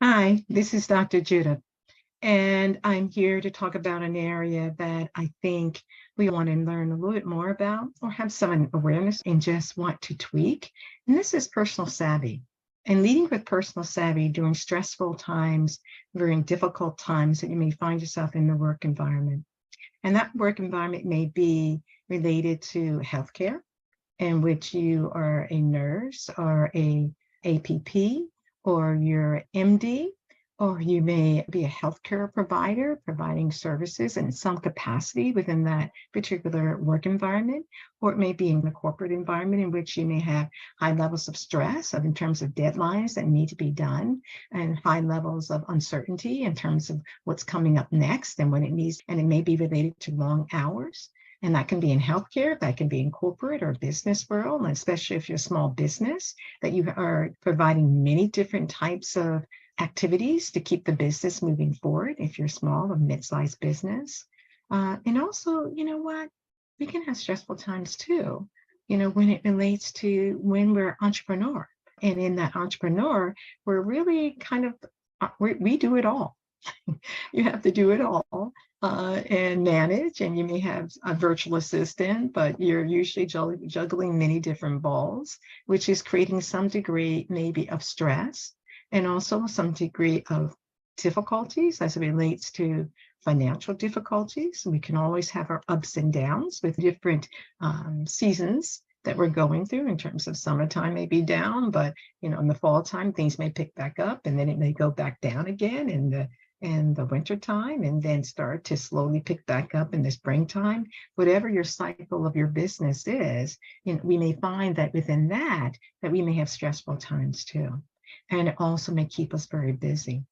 Hi, this is Dr. Judith, and I'm here to talk about an area that I think we want to learn a little bit more about or have some awareness and just want to tweak. And this is personal savvy and leading with personal savvy during stressful times, during difficult times that you may find yourself in the work environment. And that work environment may be related to healthcare, in which you are a nurse or a APP or you're MD, or you may be a healthcare provider providing services in some capacity within that particular work environment, or it may be in the corporate environment in which you may have high levels of stress in terms of deadlines that need to be done and high levels of uncertainty in terms of what's coming up next and when it needs, and it may be related to long hours. And that can be in healthcare, that can be in corporate or business world, and especially if you're a small business, that you are providing many different types of activities to keep the business moving forward if you're small or mid-sized business. And also, you know what? We can have stressful times too, when it relates to when we're entrepreneur. And in that entrepreneur, we're really kind of, we do it all. You have to do it all and manage, and you may have a virtual assistant, but you're usually juggling many different balls, which is creating some degree maybe of stress and also some degree of difficulties as it relates to financial difficulties. We can always have our ups and downs with different seasons that we're going through. In terms of summertime may be down, but in the fall time things may pick back up, and then it may go back down again in the winter time, and then start to slowly pick back up in the springtime. Whatever your cycle of your business is, we may find that within that we may have stressful times too. And it also may keep us very busy.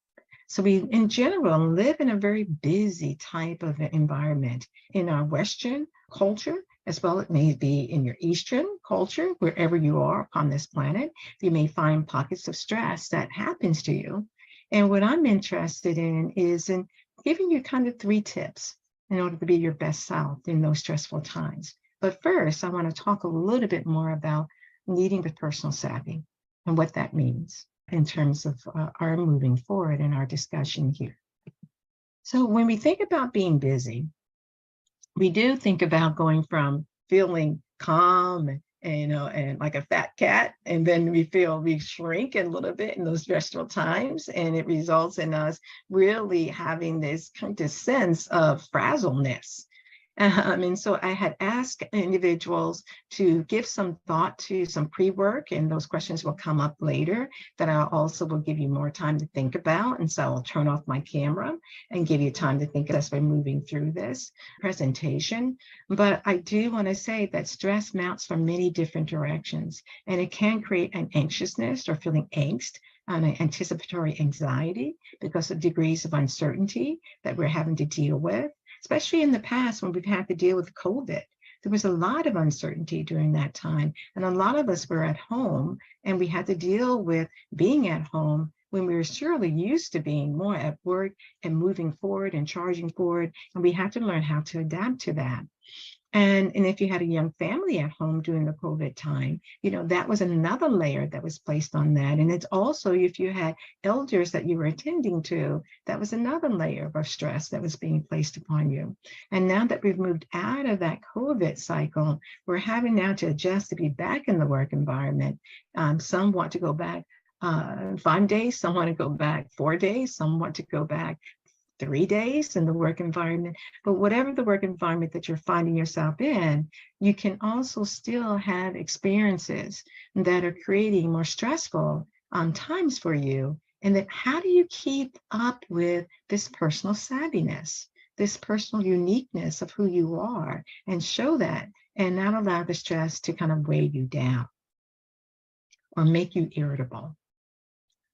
So we, in general, live in a very busy type of environment in our Western culture, as well it may be in your Eastern culture, wherever you are upon this planet. You may find pockets of stress that happens to you. And what I'm interested in is in giving you kind of 3 tips in order to be your best self in those stressful times. But first, I want to talk a little bit more about leading with personal savvy and what that means in terms of our moving forward in our discussion here. So when we think about being busy, we do think about going from feeling calm and like a fat cat, and then we shrink a little bit in those stressful times, and it results in us really having this kind of sense of frazzleness. And so I had asked individuals to give some thought to some pre-work, and those questions will come up later that I also will give you more time to think about. And so I'll turn off my camera and give you time to think as we're moving through this presentation. But I do want to say that stress mounts from many different directions, and it can create an anxiousness or feeling angst and an anticipatory anxiety because of degrees of uncertainty that we're having to deal with. Especially in the past when we've had to deal with COVID. There was a lot of uncertainty during that time. And a lot of us were at home, and we had to deal with being at home when we were surely used to being more at work and moving forward and charging forward. And we had to learn how to adapt to that. And if you had a young family at home during the COVID time, that was another layer that was placed on that. And it's also, if you had elders that you were attending to, that was another layer of stress that was being placed upon you. And now that we've moved out of that COVID cycle, we're having now to adjust to be back in the work environment. Some want to go back 5 days, some want to go back 4 days, some want to go back 3 days in the work environment. But whatever the work environment that you're finding yourself in, you can also still have experiences that are creating more stressful times for you. And then how do you keep up with this personal savviness, this personal uniqueness of who you are, and show that and not allow the stress to kind of weigh you down or make you irritable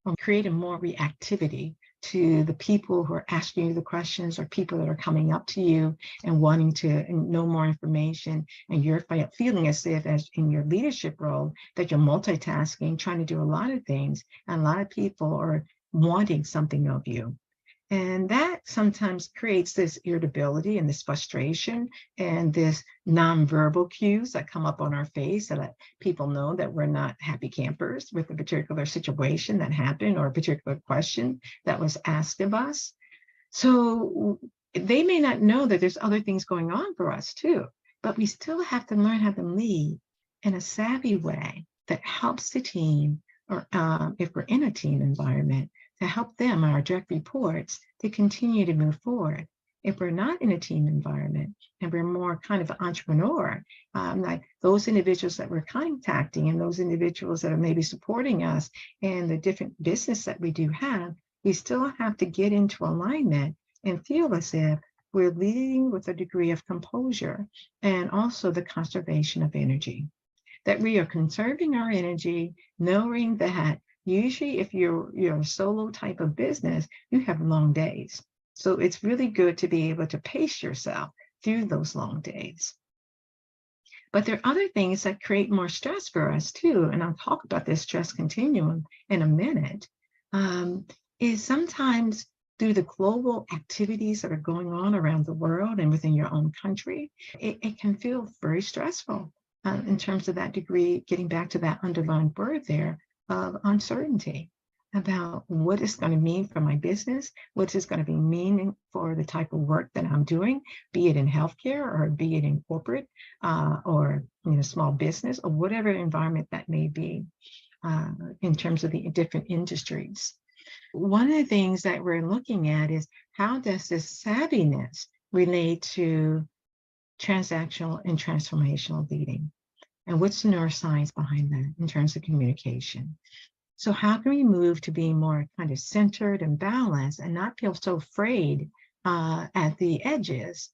or create a more reactivity to the people who are asking you the questions or people that are coming up to you and wanting to know more information, and you're feeling as if, as in your leadership role, that you're multitasking, trying to do a lot of things, and a lot of people are wanting something of you. And that sometimes creates this irritability and this frustration and this nonverbal cues that come up on our face that let people know that we're not happy campers with a particular situation that happened or a particular question that was asked of us. So they may not know that there's other things going on for us too, but we still have to learn how to lead in a savvy way that helps the team, or if we're in a team environment, to help them, our direct reports, to continue to move forward. If we're not in a team environment and we're more kind of an entrepreneur, like those individuals that we're contacting and those individuals that are maybe supporting us in the different business that we do have, we still have to get into alignment and feel as if we're leading with a degree of composure and also the conservation of energy. That we are conserving our energy, knowing that usually if you're a solo type of business, you have long days. So it's really good to be able to pace yourself through those long days. But there are other things that create more stress for us too, and I'll talk about this stress continuum in a minute, is sometimes through the global activities that are going on around the world and within your own country, it can feel very stressful in terms of that degree, getting back to that underlying word there of uncertainty about what it's going to mean for my business, what is going to be meaning for the type of work that I'm doing, be it in healthcare or be it in corporate or small business or whatever environment that may be in terms of the different industries. One of the things that we're looking at is how does this savviness relate to transactional and transformational leading? And what's the neuroscience behind that in terms of communication? So how can we move to being more kind of centered and balanced and not feel so afraid at the edges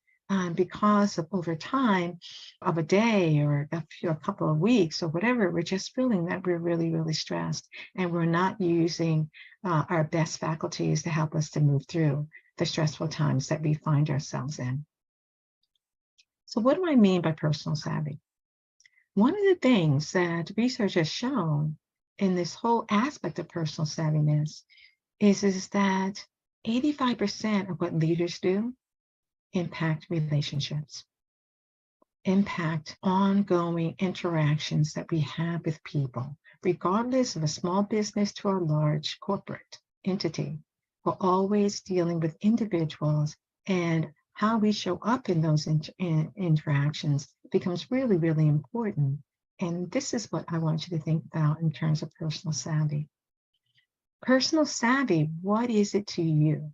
because of over time of a day or a couple of weeks or whatever, we're just feeling that we're really, really stressed and we're not using our best faculties to help us to move through the stressful times that we find ourselves in. So what do I mean by personal savvy? One of the things that research has shown in this whole aspect of personal savviness is that 85% of what leaders do impact relationships, impact ongoing interactions that we have with people, regardless of a small business to a large corporate entity. We're always dealing with individuals, and how we show up in those interactions becomes really, really important. And this is what I want you to think about in terms of personal savvy. Personal savvy, what is it to you?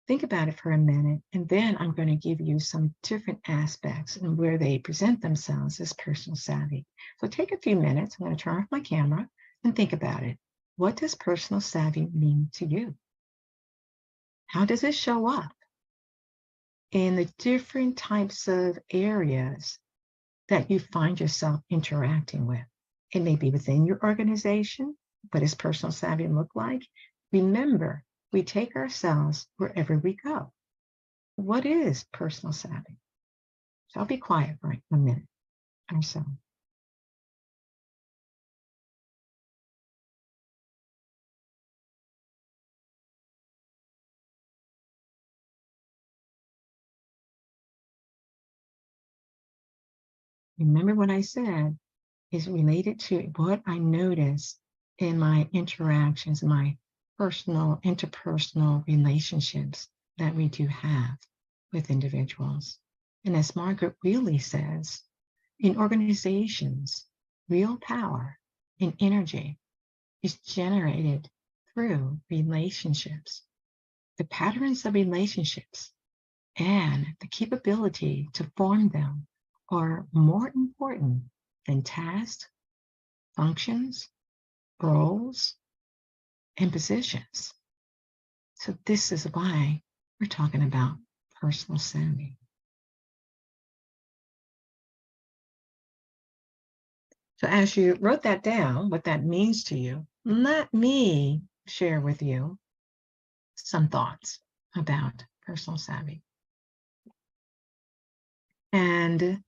Think about it for a minute, and then I'm going to give you some different aspects and where they present themselves as personal savvy. So take a few minutes. I'm going to turn off my camera and think about it. What does personal savvy mean to you? How does it show up in the different types of areas that you find yourself interacting with? It may be within your organization. What does personal savvy look like? Remember, we take ourselves wherever we go. What is personal savvy? So I'll be quiet for a minute or so. Remember what I said is related to what I notice in my interactions, my personal, interpersonal relationships that we do have with individuals. And as Margaret Wheatley says, in organizations, real power and energy is generated through relationships. The patterns of relationships and the capability to form them are more important than tasks, functions, roles, and positions. So this is why we're talking about personal savvy. So as you wrote that down, what that means to you, let me share with you some thoughts about personal savvy. And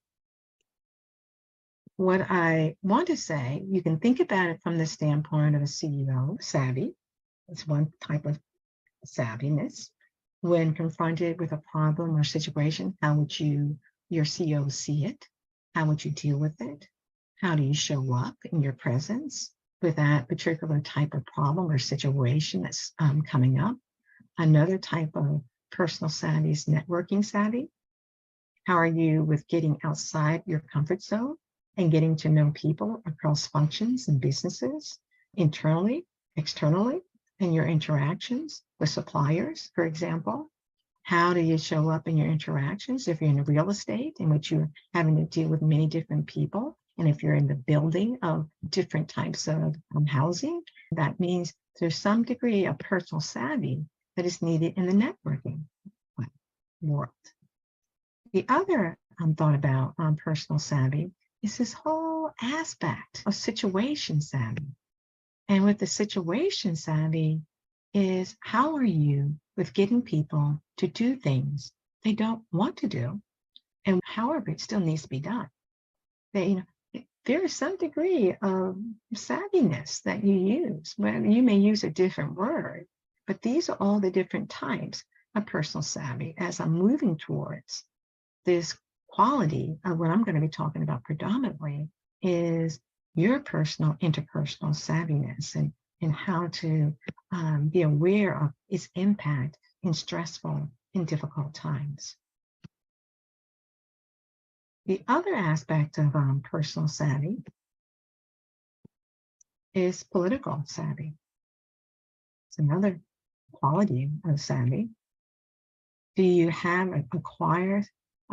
what I want to say, you can think about it from the standpoint of a CEO, savvy. It's one type of savviness. When confronted with a problem or situation, how would your CO see it? How would you deal with it? How do you show up in your presence with that particular type of problem or situation that's coming up? Another type of personal savvy is networking savvy. How are you with getting outside your comfort zone and getting to know people across functions and businesses, internally, externally, and your interactions with suppliers, for example? How do you show up in your interactions if you're in real estate, in which you're having to deal with many different people? And if you're in the building of different types of housing, that means there's some degree of personal savvy that is needed in the networking world. The other thought about personal savvy is this whole aspect of situation savvy. And with the situation savvy is how are you with getting people to do things they don't want to do, and however it still needs to be done. That there is some degree of savviness that you use. Well, you may use a different word, but these are all the different types of personal savvy as I'm moving towards this quality of what I'm going to be talking about predominantly is your personal interpersonal savviness and how to be aware of its impact in stressful and difficult times. The other aspect of personal savvy is political savvy. It's another quality of savvy. Do you have a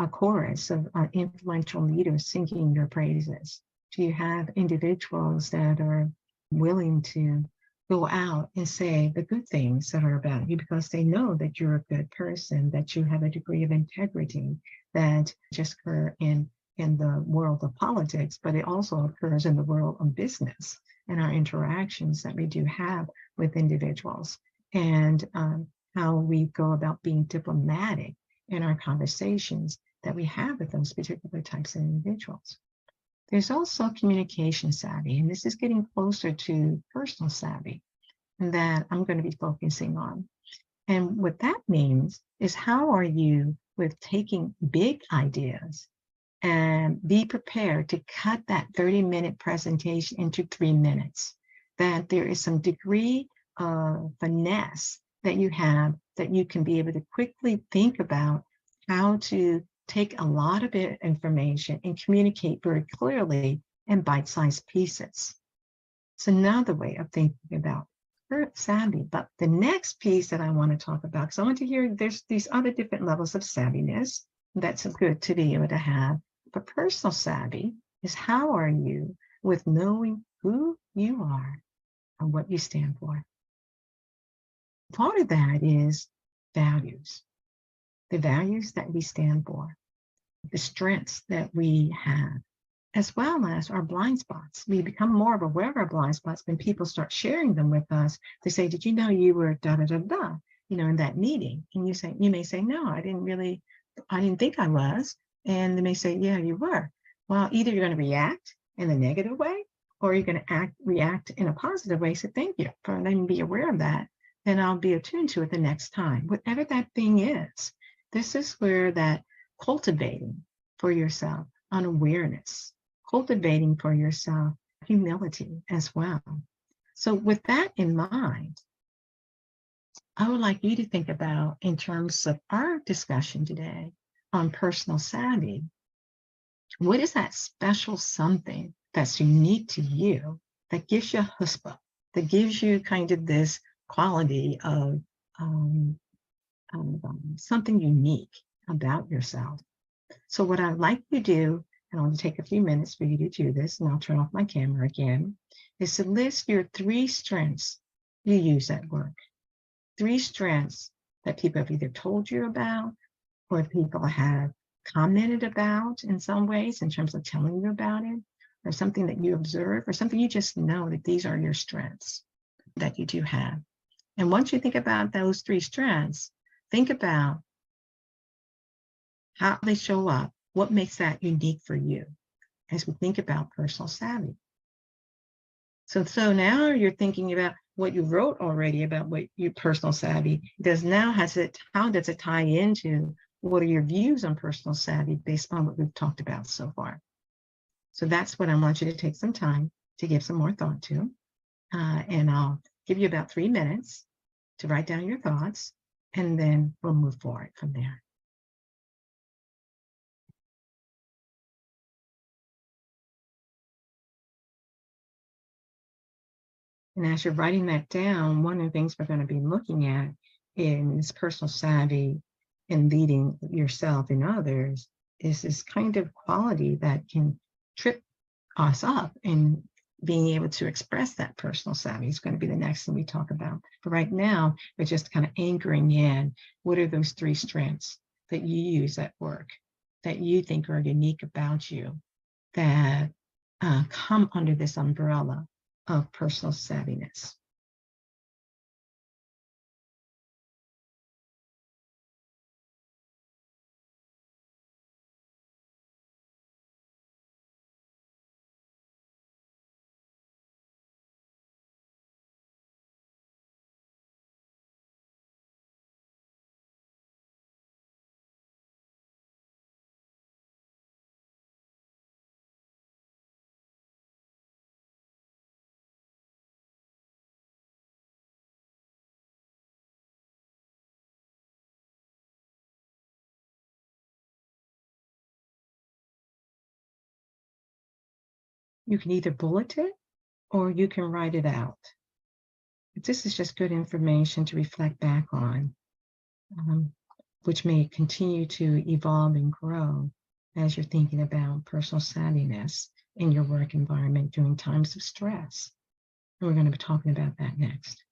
chorus of influential leaders singing your praises? Do you have individuals that are willing to go out and say the good things that are about you because they know that you're a good person, that you have a degree of integrity that just occur in the world of politics, but it also occurs in the world of business and our interactions that we do have with individuals and how we go about being diplomatic in our conversations that we have with those particular types of individuals. There's also communication savvy, and this is getting closer to personal savvy that I'm going to be focusing on. And what that means is how are you with taking big ideas and be prepared to cut that 30-minute presentation into 3 minutes, that there is some degree of finesse that you have that you can be able to quickly think about how to take a lot of information and communicate very clearly in bite-sized pieces. It's another way of thinking about savvy. But the next piece that I want to talk about, because I want to hear there's these other different levels of savviness that's good to be able to have. But personal savvy is how are you with knowing who you are and what you stand for. Part of that is values. The values that we stand for, the strengths that we have, as well as our blind spots. We become more of aware of our blind spots when people start sharing them with us. They say, did you know you were da-da-da-da, in that meeting? And you may say, no, I didn't think I was. And they may say, yeah, you were. Well, either you're going to react in a negative way, or you're going to react in a positive way. So thank you for letting me be aware of that. Then I'll be attuned to it the next time, whatever that thing is. This is where that cultivating for yourself unawareness, cultivating for yourself humility as well. So with that in mind, I would like you to think about, in terms of our discussion today on personal savvy, what is that special something that's unique to you that gives you a chutzpah, that gives you kind of this quality of something unique about yourself. So what I'd like you to do, and I'll take a few minutes for you to do this, and I'll turn off my camera again, is to list your 3 strengths you use at work. 3 strengths that people have either told you about or people have commented about in some ways in terms of telling you about it, or something that you observe, or something you just know that these are your strengths that you do have. And once you think about those 3 strengths, think about how they show up, what makes that unique for you as we think about personal savvy. So now you're thinking about, what you wrote already about what your personal savvy does now how does it tie into what are your views on personal savvy based on what we've talked about so far? So that's what I want you to take some time to give some more thought to. And I'll give you about 3 minutes to write down your thoughts, and then we'll move forward from there. And as you're writing that down, one of the things we're going to be looking at is personal savvy and leading yourself and others is this kind of quality that can trip us up in being able to express that personal savvy is going to be the next thing we talk about. But right now, we're just kind of anchoring in what are those 3 strengths that you use at work that you think are unique about you that come under this umbrella of personal savviness. You can either bullet it or you can write it out. But this is just good information to reflect back on, which may continue to evolve and grow as you're thinking about personal savviness in your work environment during times of stress. And we're going to be talking about that next.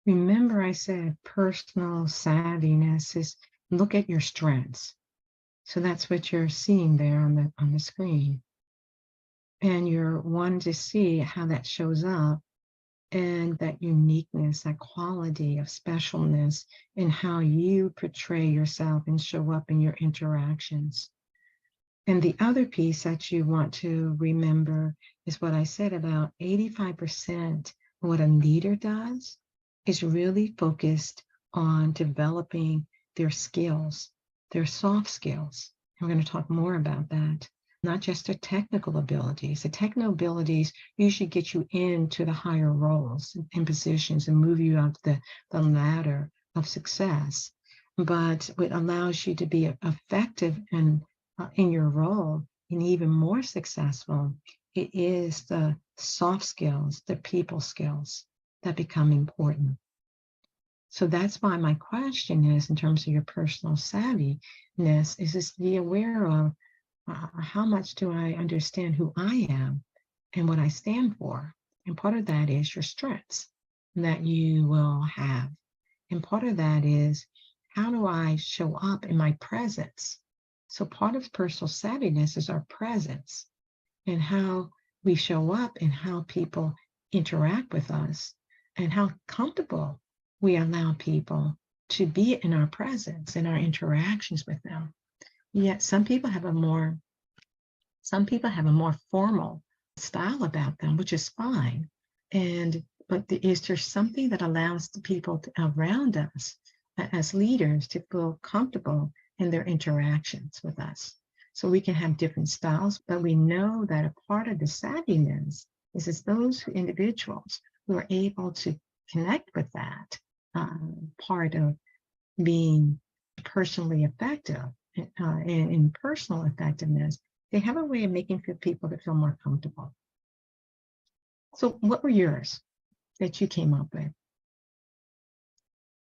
Remember, I said personal savviness is look at your strengths. So that's what you're seeing there on the screen. And you're wanting to see how that shows up and that uniqueness, that quality of specialness in how you portray yourself and show up in your interactions. And the other piece that you want to remember is what I said about 85% of what a leader does is really focused on developing their skills, their soft skills. And we're going to talk more about that, not just their technical abilities. The technical abilities usually get you into the higher roles and positions and move you up the ladder of success. But what allows you to be effective in your role and even more successful, it is the soft skills, the people skills that become important. So that's why my question is, in terms of your personal savviness, is this be aware of how much do I understand who I am and what I stand for? And part of that is your strengths that you will have. And part of that is, how do I show up in my presence? So part of personal savviness is our presence and how we show up and how people interact with us and how comfortable we allow people to be in our presence and our interactions with them. Yet some people have a more formal style about them, which is fine. But is there something that allows the people around us as leaders to feel comfortable in their interactions with us? So we can have different styles, but we know that a part of the savviness is those individuals who are able to connect with that part of being personally effective and in personal effectiveness. They have a way of making people to feel more comfortable. So what were yours that you came up with?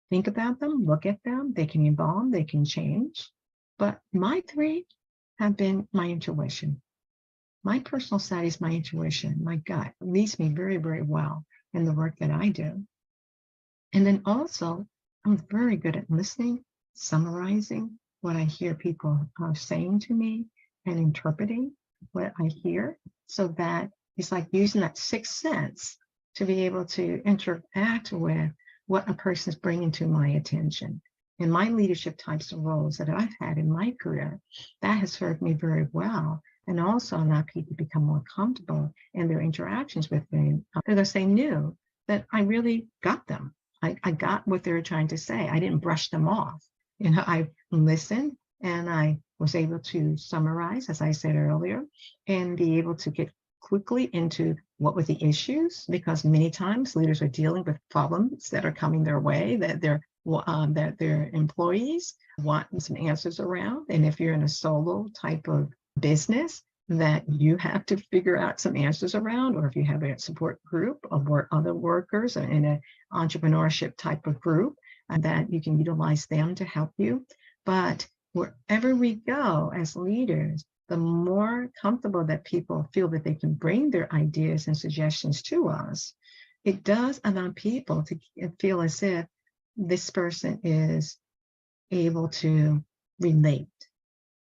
Think about them, look at them. They can evolve, they can change. But my three have been my intuition. My personal side is my intuition. My gut leads me very, very well in the work that I do. And then also, I'm very good at listening, summarizing what I hear people saying to me and interpreting what I hear, so that it's like using that sixth sense to be able to interact with what a person is bringing to my attention. In my leadership types of roles that I've had in my career, that has served me very well, and also allowed people to become more comfortable in their interactions with me because they knew that I really got them. I got what they were trying to say. I didn't brush them off. I listened and I was able to summarize, as I said earlier, and be able to get quickly into what were the issues, because many times leaders are dealing with problems that are coming their way that their employees want some answers around. And if you're in a solo type of business that you have to figure out some answers around, or if you have a support group of other workers in an entrepreneurship type of group, that you can utilize them to help you. But wherever we go as leaders, the more comfortable that people feel that they can bring their ideas and suggestions to us, it does allow people to feel as if this person is able to relate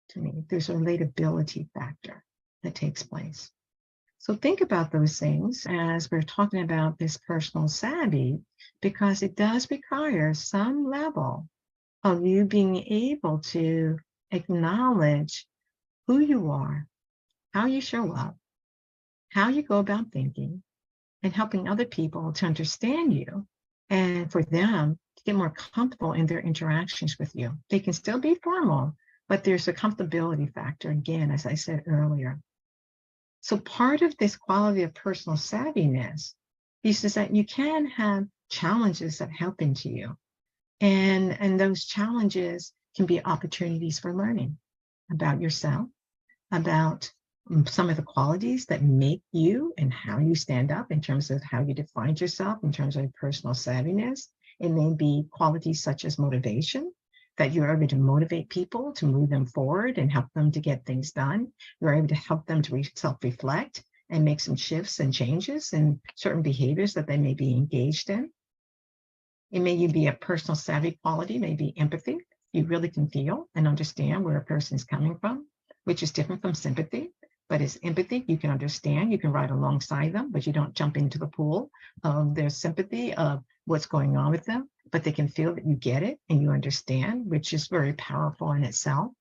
to me. There's a relatability factor that takes place. So think about those things as we're talking about this personal savvy, because it does require some level of you being able to acknowledge who you are, how you show up, how you go about thinking, and helping other people to understand you and for them to get more comfortable in their interactions with you. They can still be formal, but there's a comfortability factor, again, as I said earlier. So part of this quality of personal savviness is that you can have challenges that happen to you. And those challenges can be opportunities for learning about yourself, about some of the qualities that make you and how you stand up in terms of how you define yourself in terms of personal savviness. It may be qualities such as motivation, that you're able to motivate people to move them forward and help them to get things done. You're able to help them to self-reflect and make some shifts and changes in certain behaviors that they may be engaged in. It may be a personal savvy quality, maybe empathy. You really can feel and understand where a person is coming from, which is different from sympathy. But as empathy, you can understand, you can ride alongside them, but you don't jump into the pool of their sympathy of what's going on with them, but they can feel that you get it and you understand, which is very powerful in itself.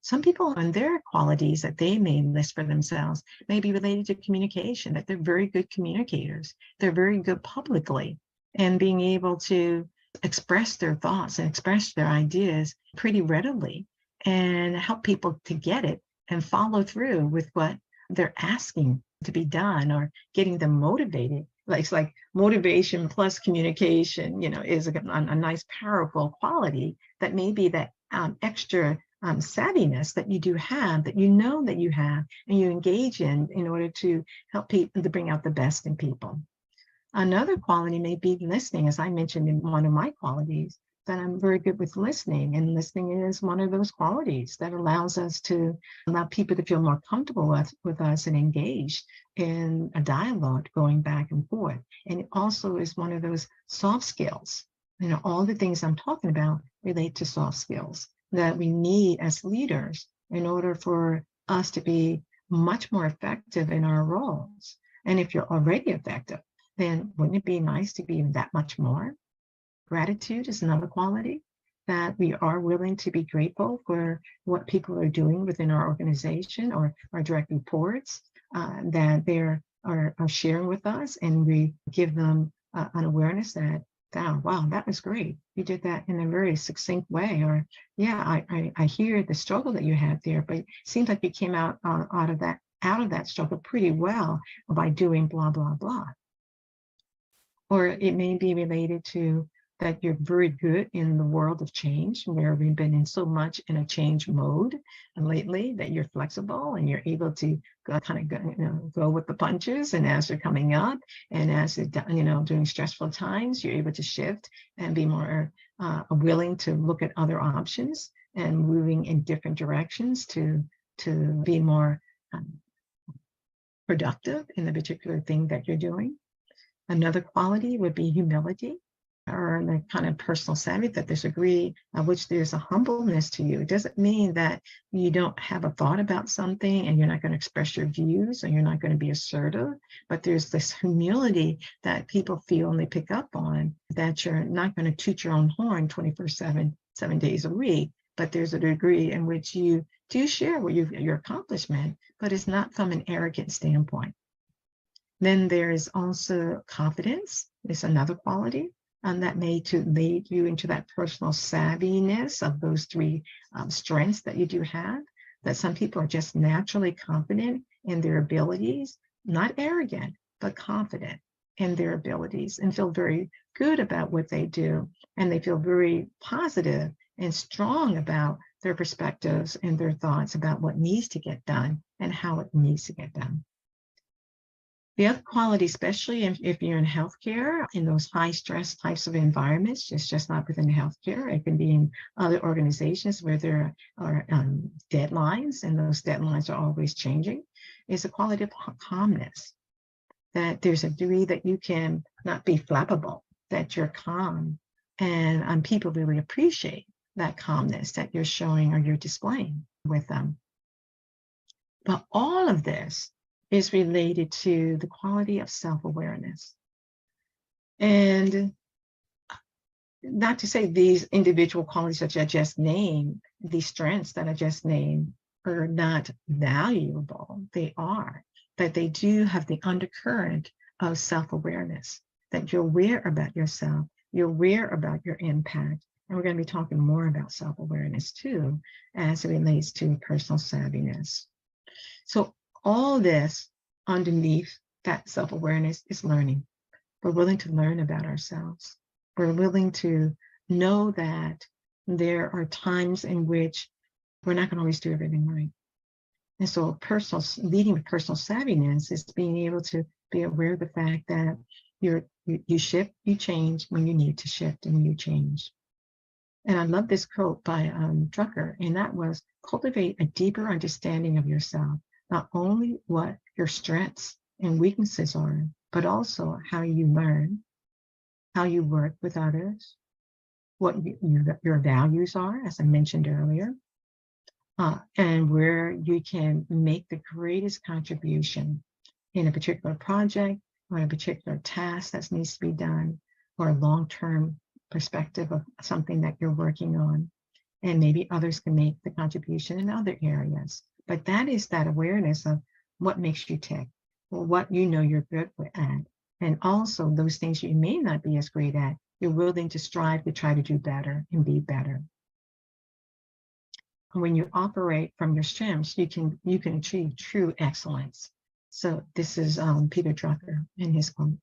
Some people and their qualities that they may list for themselves may be related to communication, that they're very good communicators. They're very good publicly. and being able to express their thoughts and express their ideas pretty readily and help people to get it and follow through with what they're asking to be done or getting them motivated. Like it's like motivation plus communication, is a nice powerful quality that may be that extra savviness that you do have, that that you have, and you engage in order to help people to bring out the best in people. Another quality may be listening, as I mentioned in one of my qualities, that I'm very good with listening. And listening is one of those qualities that allows us to allow people to feel more comfortable with us and engaged in a dialogue going back and forth. And it also is one of those soft skills. All the things I'm talking about relate to soft skills that we need as leaders in order for us to be much more effective in our roles. And if you're already effective, then wouldn't it be nice to be even that much more? Gratitude is another quality, that we are willing to be grateful for what people are doing within our organization or our direct reports, that they are sharing with us, and we give them an awareness that, oh, wow, that was great. You did that in a very succinct way. Or, yeah, I hear the struggle that you had there, but it seems like you came out of that struggle pretty well by doing blah, blah, blah. Or it may be related to that you're very good in the world of change, where we've been in so much in a change mode lately, that you're flexible and you're able to go with the punches. And as they're coming up, and as during stressful times, you're able to shift and be more willing to look at other options and moving in different directions to be more productive in the particular thing that you're doing. Another quality would be humility, or the kind of personal savvy, that there's a degree of which there's a humbleness to you. It doesn't mean that you don't have a thought about something and you're not going to express your views, or you're not going to be assertive, but there's this humility that people feel and they pick up on, that you're not going to toot your own horn 24/7, 7 days a week, but there's a degree in which you do share what your accomplishment, but it's not from an arrogant standpoint. Then there is also confidence. It's another quality that may to lead you into that personal savviness of those three strengths that you do have, that some people are just naturally confident in their abilities, not arrogant, but confident in their abilities, and feel very good about what they do. And they feel very positive and strong about their perspectives and their thoughts about what needs to get done and how it needs to get done. The other quality, especially if you're in healthcare, in those high stress types of environments, it's just not within healthcare. It can be in other organizations where there are deadlines, and those deadlines are always changing, is a quality of calmness, that there's a degree that you can not be flappable, that you're calm, and people really appreciate that calmness that you're showing or you're displaying with them. But all of this is related to the quality of self-awareness. And not to say these individual qualities that I just named, these strengths that I just named, are not valuable. They are, but they do have the undercurrent of self-awareness, that you're aware about yourself, you're aware about your impact. And we're going to be talking more about self-awareness too, as it relates to personal savviness. So all this underneath that self-awareness is learning. We're willing to learn about ourselves. We're willing to know that there are times in which we're not going to always do everything right. And so leading with personal savviness is being able to be aware of the fact that you shift, you change when you need to shift, and you change. And I love this quote by Drucker, and that was, cultivate a deeper understanding of yourself, not only what your strengths and weaknesses are, but also how you learn, how you work with others, what your values are, as I mentioned earlier, and where you can make the greatest contribution in a particular project or a particular task that needs to be done, or a long-term perspective of something that you're working on. And maybe others can make the contribution in other areas. But that is that awareness of what makes you tick, or what you're good at, And also those things you may not be as great at, you're willing to strive to try to do better and be better. When you operate from your strengths, you can achieve true excellence. So this is Peter Drucker in his quote.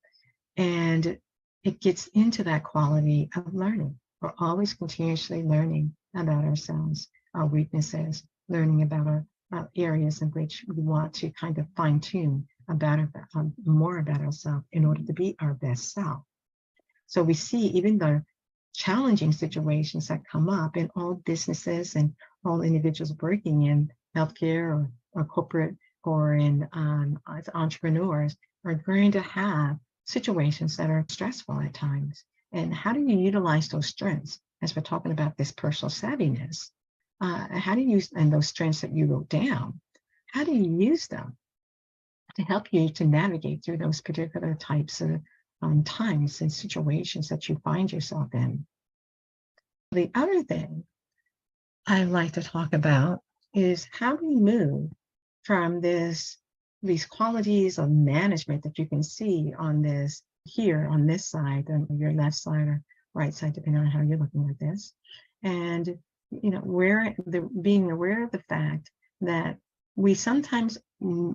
And it gets into that quality of learning. We're always continuously learning about ourselves, our weaknesses, learning about our areas in which we want to kind of fine tune more about ourselves in order to be our best self. So we see even the challenging situations that come up in all businesses and all individuals working in healthcare or corporate or in as entrepreneurs are going to have situations that are stressful at times. And how do you utilize those strengths as we're talking about this personal savviness? How do you use and those strengths that you wrote down? How do you use them to help you to navigate through those particular types of times and situations that you find yourself in? The other thing I like to talk about is how we move from these qualities of management that you can see on this here on this side, on your left side or right side, depending on how you're looking at this. And being aware of the fact that we sometimes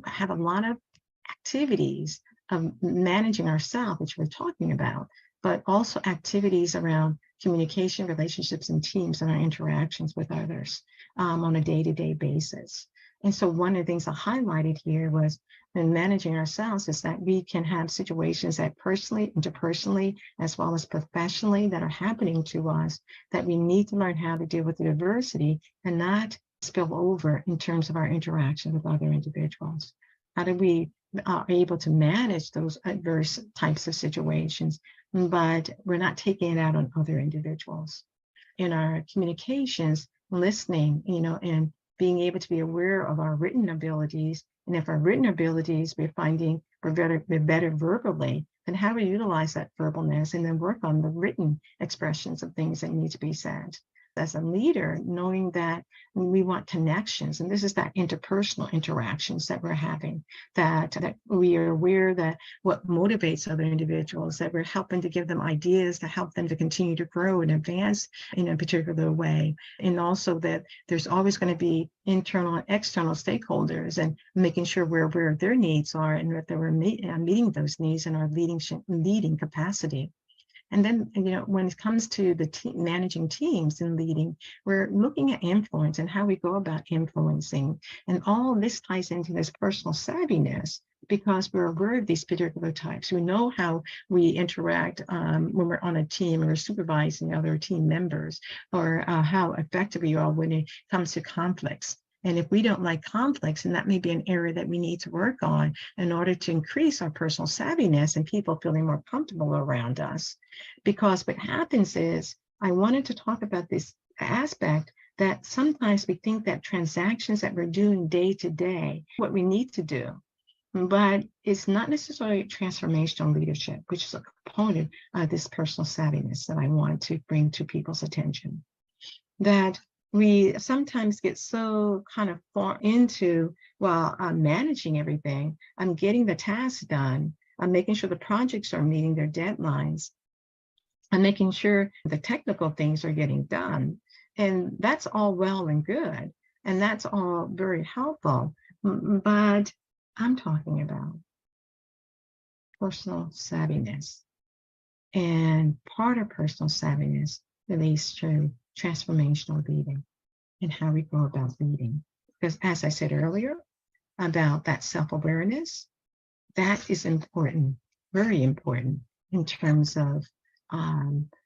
have a lot of activities of managing ourselves, which we're talking about, but also activities around communication, relationships, and teams and our interactions with others on a day-to-day basis. And so one of the things I highlighted here was in managing ourselves is that we can have situations that personally, interpersonally, as well as professionally that are happening to us that we need to learn how to deal with the adversity and not spill over in terms of our interaction with other individuals. How do we are able to manage those adverse types of situations, but we're not taking it out on other individuals? In our communications, listening, and being able to be aware of our written abilities. And if our written abilities, we're finding we're better verbally, then how do we utilize that verbalness and then work on the written expressions of things that need to be said? As a leader, knowing that we want connections, and this is that interpersonal interactions that we're having, that we are aware that what motivates other individuals, that we're helping to give them ideas to help them to continue to grow and advance in a particular way. And also that there's always going to be internal and external stakeholders and making sure we're aware of their needs are and that we're meeting those needs in our leading capacity. And then, when it comes to the managing teams and leading, we're looking at influence and how we go about influencing. And all this ties into this personal savviness because we're aware of these particular types. We know how we interact when we're on a team or supervising other team members, or how effective we are when it comes to conflicts. And if we don't like conflicts, then that may be an area that we need to work on in order to increase our personal savviness and people feeling more comfortable around us. Because what happens is, I wanted to talk about this aspect that sometimes we think that transactions that we're doing day to day, what we need to do, but it's not necessarily transformational leadership, which is a component of this personal savviness that I want to bring to people's attention. That we sometimes get so kind of far into, well, I'm managing everything, I'm getting the tasks done, I'm making sure the projects are meeting their deadlines, I'm making sure the technical things are getting done. And that's all well and good. And that's all very helpful. But I'm talking about personal savviness. And part of personal savviness relates to transformational leading and how we go about leading. Because as I said earlier about that self-awareness, that is important, very important in terms of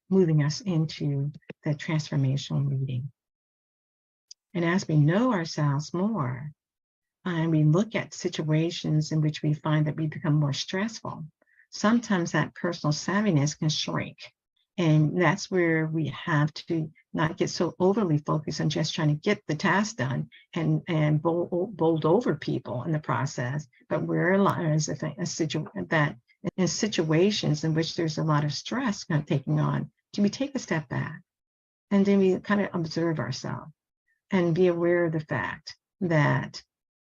moving us into the transformational leading. And as we know ourselves more, and we look at situations in which we find that we become more stressful, sometimes that personal savviness can shrink. And that's where we have to not get so overly focused on just trying to get the task done and bowl over people in the process, but we realize that in situations in which there's a lot of stress kind of taking on, do we take a step back and then we kind of observe ourselves and be aware of the fact that,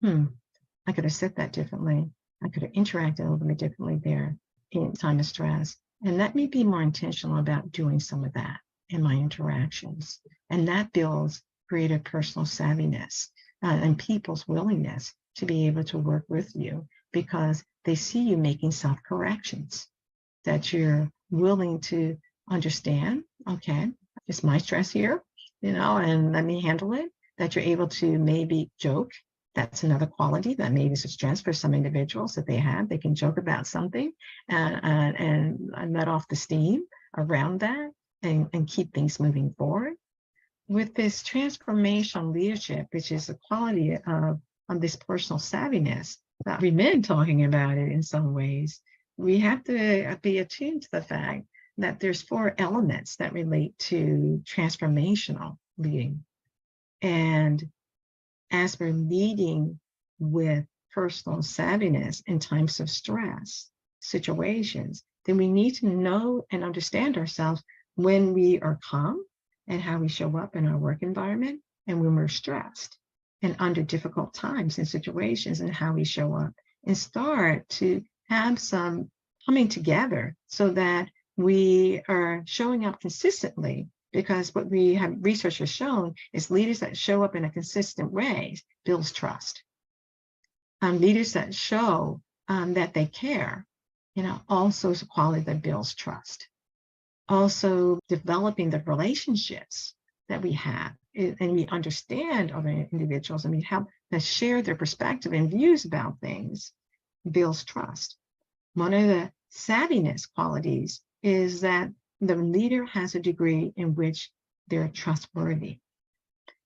I could have said that differently. I could have interacted a little bit differently there. in time of stress. And let me be more intentional about doing some of that in my interactions. And that builds greater personal savviness and people's willingness to be able to work with you because they see you making self-corrections, that you're willing to understand, okay, it's my stress here, and let me handle it, that you're able to maybe joke. That's another quality that maybe is a strength for some individuals that they have. They can joke about something and let off the steam around that and keep things moving forward. With this transformational leadership, which is the quality of this personal savviness, that we've been talking about it in some ways, we have to be attuned to the fact that there's 4 elements that relate to transformational leading. And as we're leading with personal savviness in times of stress situations, then we need to know and understand ourselves when we are calm and how we show up in our work environment, and when we're stressed and under difficult times and situations and how we show up, and start to have some coming together so that we are showing up consistently. Because what we have research has shown is leaders that show up in a consistent way builds trust. Leaders that show that they care, also is a quality that builds trust. Also developing the relationships that we have, and we understand other individuals, and we help to share their perspective and views about things, builds trust. One of the savviness qualities is that the leader has a degree in which they're trustworthy,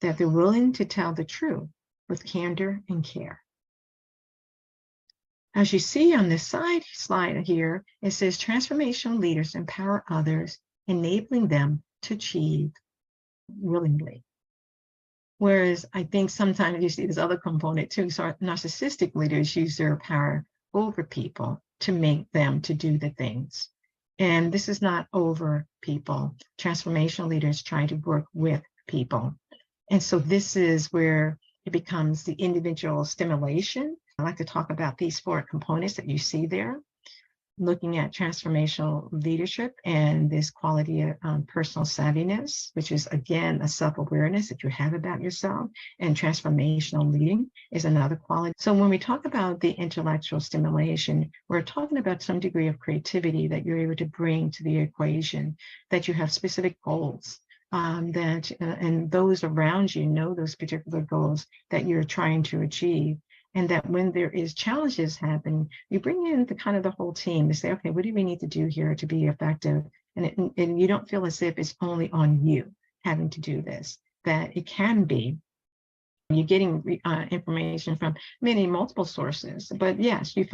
that they're willing to tell the truth with candor and care. As you see on this slide here, it says transformational leaders empower others, enabling them to achieve willingly. Whereas I think sometimes you see this other component too, so narcissistic leaders use their power over people to make them to do the things. And this is not over people. Transformational leaders try to work with people. And so this is where it becomes the individual stimulation. I like to talk about these 4 components that you see there, looking at transformational leadership and this quality of personal savviness, which is, again, a self-awareness that you have about yourself, and transformational leading is another quality. So when we talk about the intellectual stimulation, we're talking about some degree of creativity that you're able to bring to the equation, that you have specific goals, and those around you know those particular goals that you're trying to achieve. And that when there is challenges happen, you bring in the whole team to say, okay, what do we need to do here to be effective? And you don't feel as if it's only on you having to do this, that it can be. You're getting information from multiple sources, but yes, you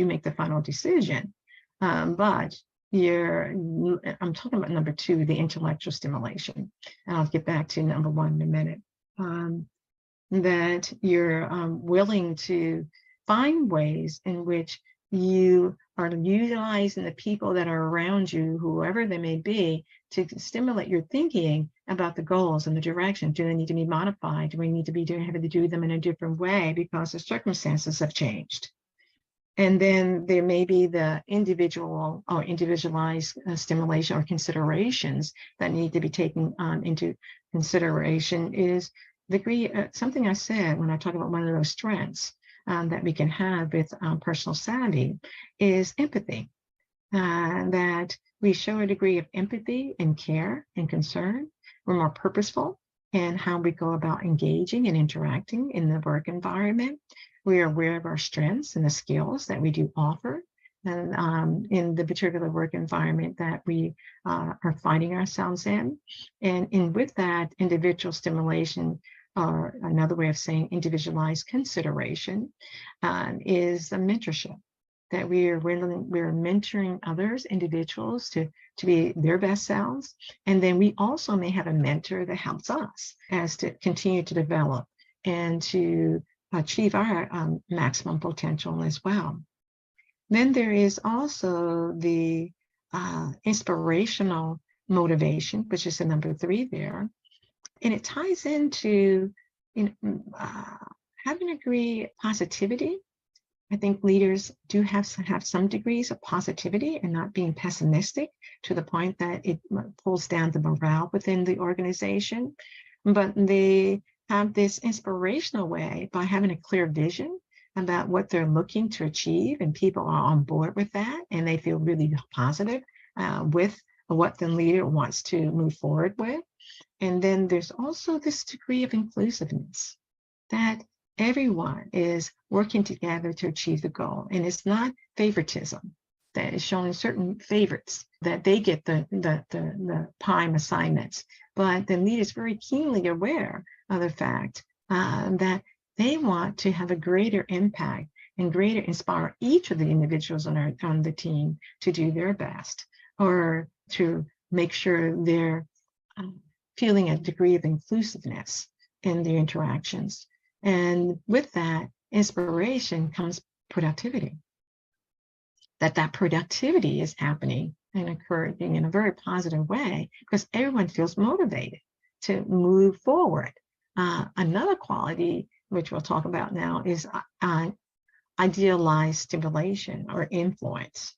make the final decision. But I'm talking about number 2, the intellectual stimulation. And I'll get back to number 1 in a minute. That you're willing to find ways in which you are utilizing the people that are around you, whoever they may be, to stimulate your thinking about the goals and the direction. Do they need to be modified? Do we need to be having to do them in a different way because the circumstances have changed? And then there may be the individual or individualized stimulation or considerations that need to be taken into consideration. Is something I said when I talk about one of those strengths that we can have with personal savvy is empathy. That we show a degree of empathy and care and concern. We're more purposeful in how we go about engaging and interacting in the work environment. We are aware of our strengths and the skills that we do offer, and in the particular work environment that we are finding ourselves in. And with that, individual stimulation, or another way of saying individualized consideration, is a mentorship. That we're mentoring others, individuals, to be their best selves. And then we also may have a mentor that helps us as to continue to develop and to achieve our maximum potential as well. Then there is also the inspirational motivation, which is the number 3 there. And it ties into having a degree of positivity I think leaders do have some degrees of positivity and not being pessimistic to the point that it pulls down the morale within the organization. But they have this inspirational way by having a clear vision about what they're looking to achieve, and people are on board with that, and they feel really positive with what the leader wants to move forward with. And then there's also this degree of inclusiveness that everyone is working together to achieve the goal. And it's not favoritism that is showing certain favorites that they get the prime assignments, but the leader is very keenly aware of the fact that they want to have a greater impact and greater inspire each of the individuals on the team to do their best, or to make sure they're feeling a degree of inclusiveness in their interactions. And with that inspiration comes productivity. That productivity is happening and occurring in a very positive way because everyone feels motivated to move forward. Another quality, which we'll talk about now, is idealized stimulation or influence.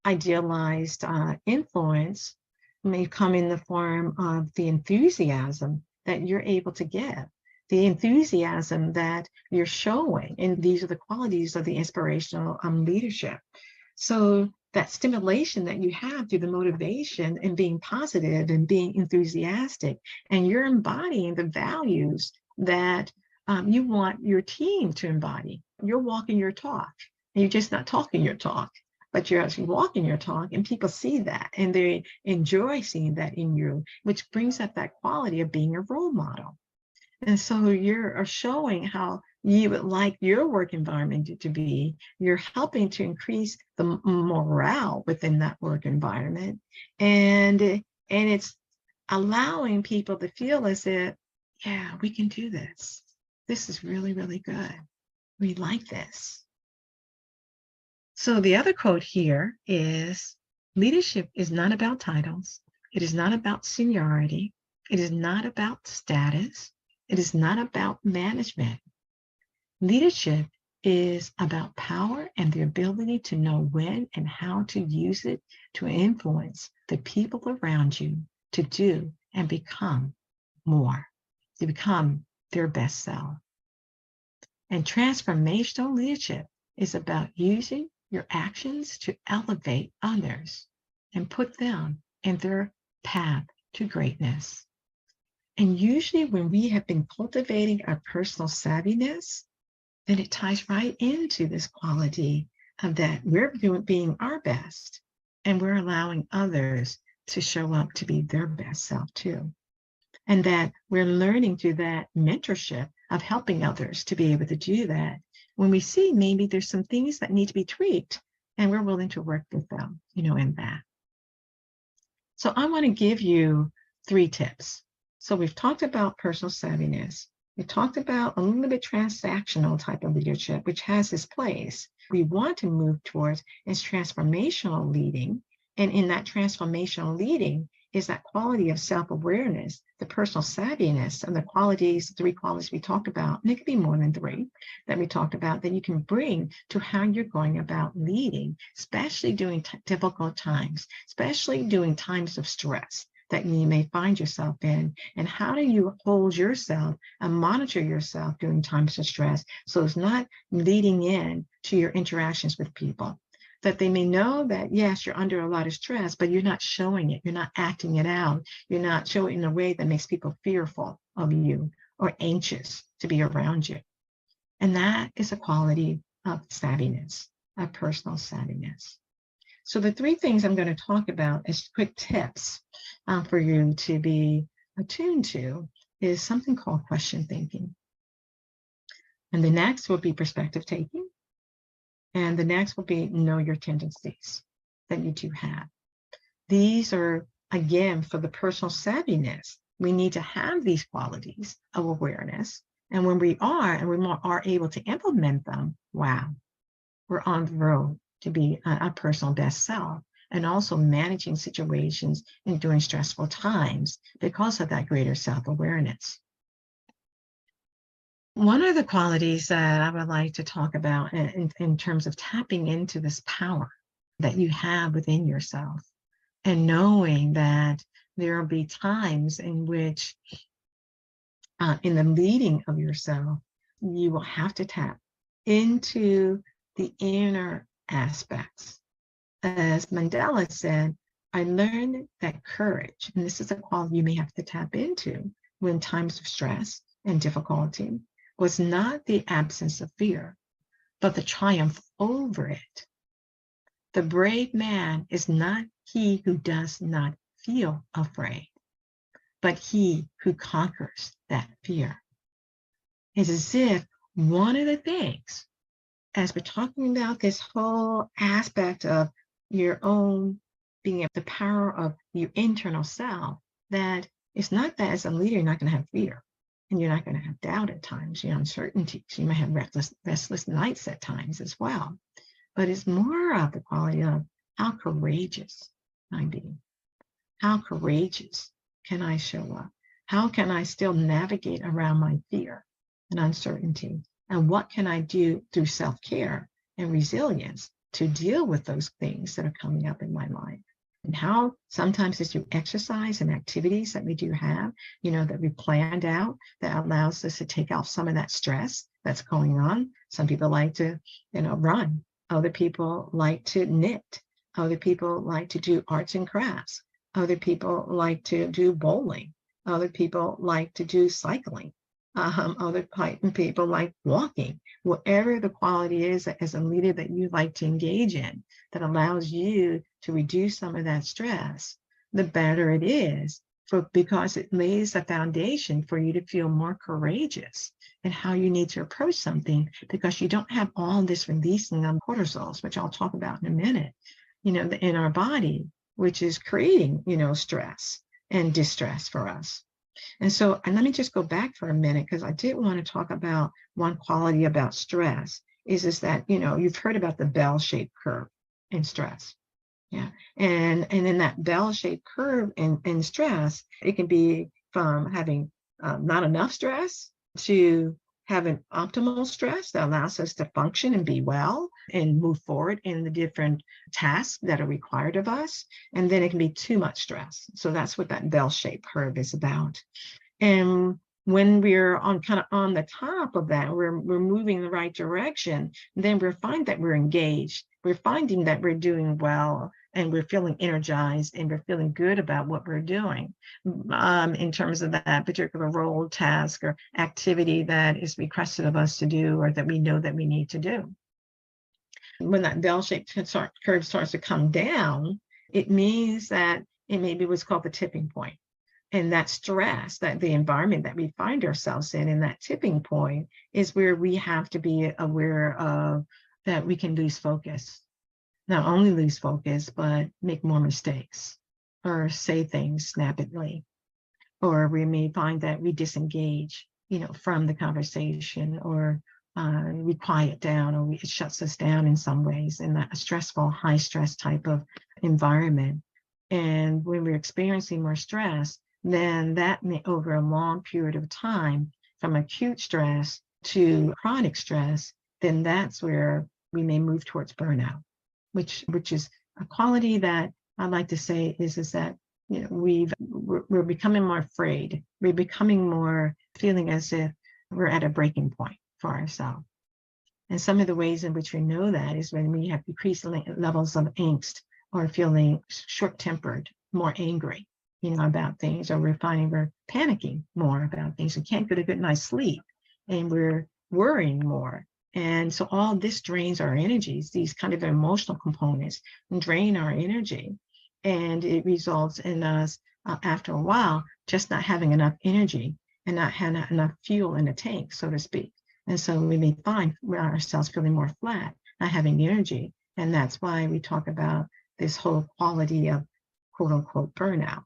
Idealized influence may come in the form of the enthusiasm that you're able to give, the enthusiasm that you're showing, and these are the qualities of the inspirational leadership. So that stimulation that you have through the motivation and being positive and being enthusiastic, and you're embodying the values that you want your team to embody. You're walking your talk, and you're just not talking your talk, but you're actually walking your talk, and people see that and they enjoy seeing that in you, which brings up that quality of being a role model. And so you're showing how you would like your work environment to be. You're helping to increase the morale within that work environment. And it's allowing people to feel as if, yeah, we can do this. This is really, really good. We like this. So the other quote here is, leadership is not about titles. It is not about seniority. It is not about status. It is not about management. Leadership is about power and the ability to know when and how to use it to influence the people around you to do and become more, to become their best self. And transformational leadership is about using your actions to elevate others and put them in their path to greatness. And usually when we have been cultivating our personal savviness, then it ties right into this quality of that we're being our best, and we're allowing others to show up to be their best self too. And that we're learning through that mentorship of helping others to be able to do that. When we see maybe there's some things that need to be tweaked, and we're willing to work with them, in that. So I want to give you 3 tips. So we've talked about personal savviness. We talked about a little bit transactional type of leadership, which has its place. We want to move towards is transformational leading. And in that transformational leading is that quality of self-awareness, the personal savviness, and the qualities, 3 qualities we talked about, and it could be more than 3 that we talked about, that you can bring to how you're going about leading, especially during difficult times, especially during times of stress that you may find yourself in. And how do you hold yourself and monitor yourself during times of stress so it's not leading in to your interactions with people, that they may know that, yes, you're under a lot of stress, but you're not showing it. You're not acting it out. You're not showing it in a way that makes people fearful of you or anxious to be around you. And that is a quality of savviness, of personal savviness. So the 3 things I'm going to talk about as quick tips for you to be attuned to is something called question thinking. And the next will be perspective taking. And the next will be know your tendencies that you do have. These are, again, for the personal savviness. We need to have these qualities of awareness. And when we are, and we are able to implement them, wow, we're on the road to be a personal best self, and also managing situations and during stressful times because of that greater self-awareness. One of the qualities that I would like to talk about in terms of tapping into this power that you have within yourself and knowing that there will be times in which, in the leading of yourself, you will have to tap into the inner aspects. As Mandela said, I learned that courage, and this is a quality you may have to tap into when times of stress and difficulty, was not the absence of fear, but the triumph over it. The brave man is not he who does not feel afraid, but he who conquers that fear. It's as if one of the things, as we're talking about this whole aspect of your own being the power of your internal self, that it's not that as a leader, you're not going to have fear and you're not going to have doubt at times, your uncertainties. You may have restless nights at times as well. But it's more of the quality of how courageous I be. How courageous can I show up? How can I still navigate around my fear and uncertainty? And what can I do through self-care and resilience to deal with those things that are coming up in my life? And how sometimes it's through exercise and activities that we do have, that we planned out that allows us to take off some of that stress that's going on. Some people like to, run. Other people like to knit. Other people like to do arts and crafts. Other people like to do bowling. Other people like to do cycling. Other people like walking. Whatever the quality is as a leader that you like to engage in that allows you to reduce some of that stress, the better it is, because it lays a foundation for you to feel more courageous and how you need to approach something, because you don't have all this releasing of cortisols, which I'll talk about in a minute, in our body, which is creating, stress and distress for us. And let me just go back for a minute, because I did want to talk about one quality about stress is that, you've heard about the bell-shaped curve in stress. Yeah. And in that bell-shaped curve in stress, it can be from having not enough stress to having optimal stress that allows us to function and be well and move forward in the different tasks that are required of us. And then it can be too much stress. So that's what that bell-shaped curve is about. And when we're on the top of that, we're moving in the right direction, then we're finding that we're engaged. We're finding that we're doing well, and we're feeling energized, and we're feeling good about what we're doing in terms of that particular role, task, or activity that is requested of us to do, or that we know that we need to do. When that bell-shaped curve starts to come down, it means that it may be what's called the tipping point. And that stress, that the environment that we find ourselves in that tipping point, is where we have to be aware of that we can lose focus. Not only lose focus, but make more mistakes or say things snappily. Or we may find that we disengage, from the conversation, or we quiet down, or it shuts us down in some ways in that stressful, high stress type of environment. And when we're experiencing more stress, then that may, over a long period of time, from acute stress to chronic stress, then that's where we may move towards burnout, which is a quality that I like to say is that, we're becoming more afraid. We're becoming more feeling as if we're at a breaking point for ourselves. And some of the ways in which we know that is when we have decreased levels of angst, or feeling short-tempered, more angry, about things, or we're finding we're panicking more about things and can't get a good night's sleep, and we're worrying more. And so all this drains our energies, these kind of emotional components drain our energy. And it results in us, after a while, just not having enough energy and not having enough fuel in the tank, so to speak. And so we may find ourselves feeling more flat, not having energy. And that's why we talk about this whole quality of quote unquote burnout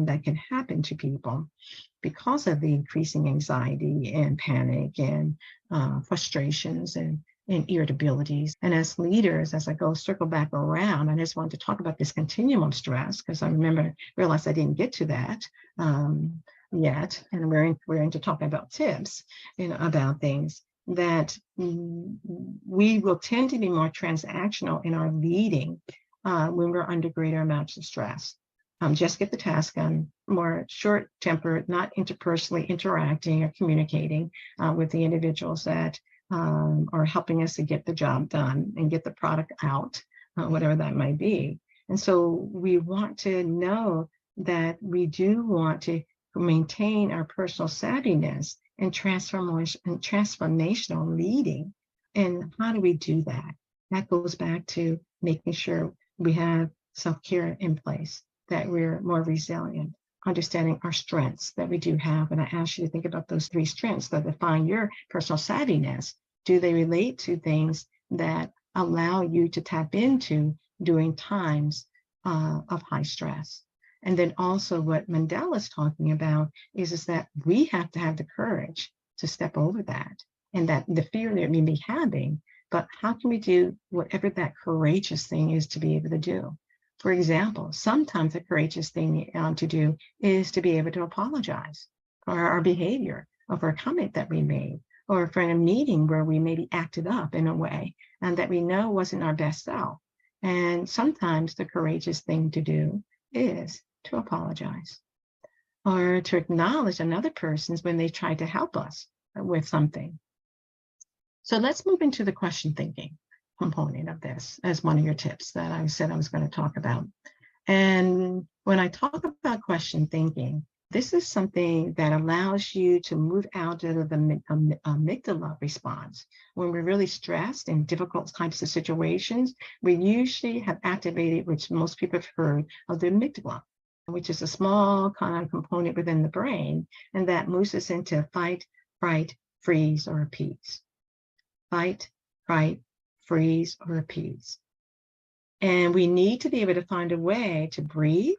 that can happen to people because of the increasing anxiety and panic and frustrations and irritabilities. And as leaders, as I circle back around, I just wanted to talk about this continuum of stress, because I realized I didn't get to that. yet, and we're into talking about tips, about things that we will tend to be more transactional in our leading when we're under greater amounts of stress. Just get the task done, more short-tempered, not interpersonally interacting or communicating with the individuals that are helping us to get the job done and get the product out, whatever that might be. And so we want to know that we do want to maintain our personal savviness and transformational leading. And how do we do that? That goes back to making sure we have self-care in place, that we're more resilient, understanding our strengths that we do have. And I ask you to think about those 3 strengths that define your personal savviness. Do they relate to things that allow you to tap into during times of high stress? And then also what Mandela's talking about is that we have to have the courage to step over that, and that the fear that we may be having, but how can we do whatever that courageous thing is to be able to do? For example, sometimes the courageous thing to do is to be able to apologize for our behavior or for a comment that we made, or for a meeting where we maybe acted up in a way and that we know wasn't our best self. And sometimes the courageous thing to do is to apologize or to acknowledge another person's when they try to help us with something. So let's move into the question thinking component of this as one of your tips that I said I was going to talk about. And when I talk about question thinking, this is something that allows you to move out of the amygdala response. When we're really stressed in difficult types of situations, we usually have activated, which most people have heard of, the amygdala, which is a small kind of component within the brain, and that moves us into fight, fright, freeze, or appease. Fight, fright, freeze, or appease. And we need to be able to find a way to breathe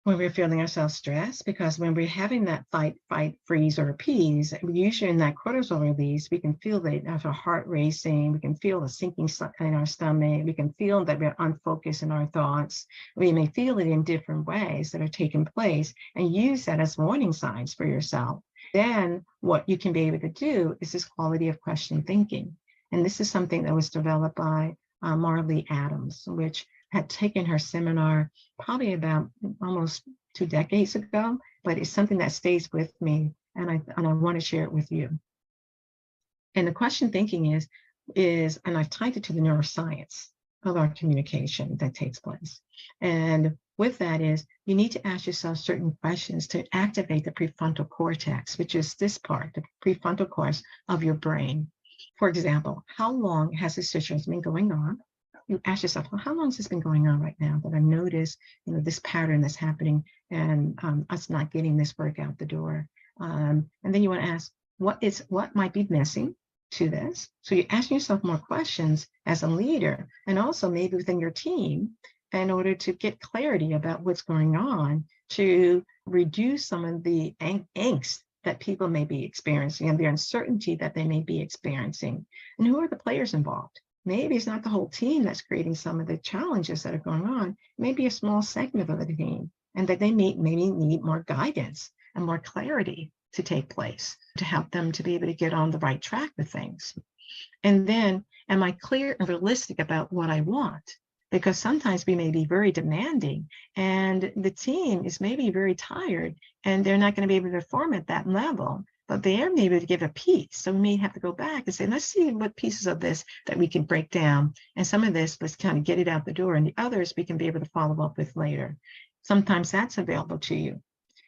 when we're feeling ourselves stressed, because when we're having that fight, freeze, or appease, usually in that cortisol release, we can feel our heart racing, we can feel the sinking in our stomach, we can feel that we're unfocused in our thoughts. We may feel it in different ways that are taking place, and use that as warning signs for yourself. Then what you can be able to do is this quality of question thinking. And this is something that was developed by Marley Adams, which had taken her seminar probably about almost 2 decades ago, but it's something that stays with me, and I want to share it with you. And the question thinking is, and I've tied it to the neuroscience of our communication that takes place. And with that is, you need to ask yourself certain questions to activate the prefrontal cortex, which is this part, the prefrontal cortex of your brain. For example, how long has this situation been going on? You ask yourself, well, how long has this been going on right now that I notice, this pattern that's happening and us not getting this work out the door? And then you want to ask, what might be missing to this? So you're asking yourself more questions as a leader, and also maybe within your team, in order to get clarity about what's going on, to reduce some of the angst that people may be experiencing and the uncertainty that they may be experiencing. And who are the players involved? Maybe it's not the whole team that's creating some of the challenges that are going on. Maybe a small segment of the team, and that they maybe need more guidance and more clarity to take place to help them to be able to get on the right track with things. And then, am I clear and realistic about what I want? Because sometimes we may be very demanding, and the team is maybe very tired, and they're not going to be able to perform at that level. But they are maybe to give a piece. So we may have to go back and say, let's see what pieces of this that we can break down. And some of this, let's kind of get it out the door. And the others we can be able to follow up with later. Sometimes that's available to you.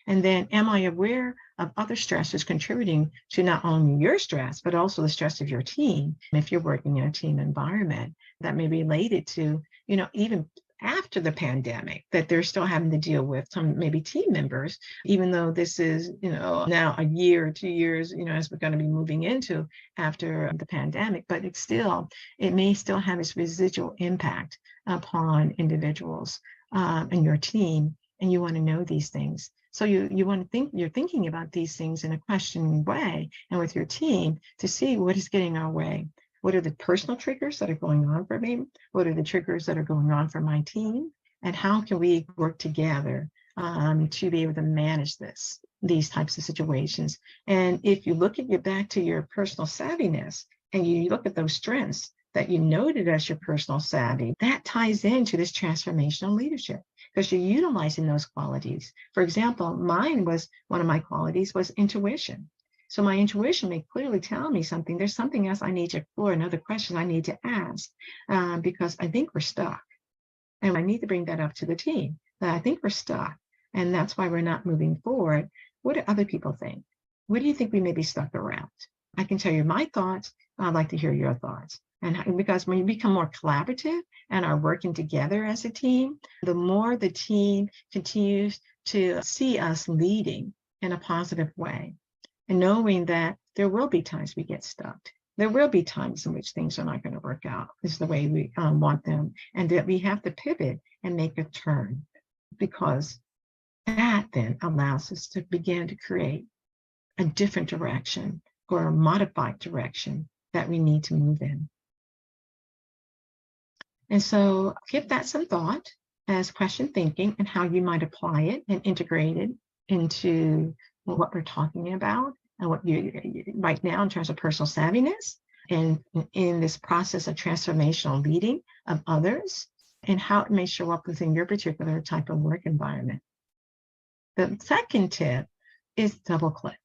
And then, am I aware of other stressors contributing to not only your stress, but also the stress of your team? If you're working in a team environment that may be related to, even after the pandemic, that they're still having to deal with some maybe team members, even though this is, now a year or 2 years, as we're going to be moving into after the pandemic, but it may still have its residual impact upon individuals and your team, and you want to know these things. So you want to you're thinking about these things in a questioning way and with your team to see what is getting our way. What are the personal triggers that are going on for me? What are the triggers that are going on for my team? And how can we work together to be able to manage these types of situations. And if you look at back to your personal savviness and you look at those strengths that you noted as your personal savvy, that ties into this transformational leadership because you're utilizing those qualities. For example, one of my qualities was intuition. So my intuition may clearly tell me something. There's something else I need to explore, another question I need to ask because I think we're stuck. And I need to bring that up to the team that I think we're stuck. And that's why we're not moving forward. What do other people think? What do you think we may be stuck around? I can tell you my thoughts. I'd like to hear your thoughts. And because when you become more collaborative and are working together as a team, the more the team continues to see us leading in a positive way. And knowing that there will be times we get stuck. There will be times in which things are not going to work out is the way we want them. And that we have to pivot and make a turn because that then allows us to begin to create a different direction or a modified direction that we need to move in. And so give that some thought as question thinking and how you might apply it and integrate it into what we're talking about and what you right now in terms of personal savviness and in this process of transformational leading of others and how it may show up within your particular type of work environment. The second tip is double click.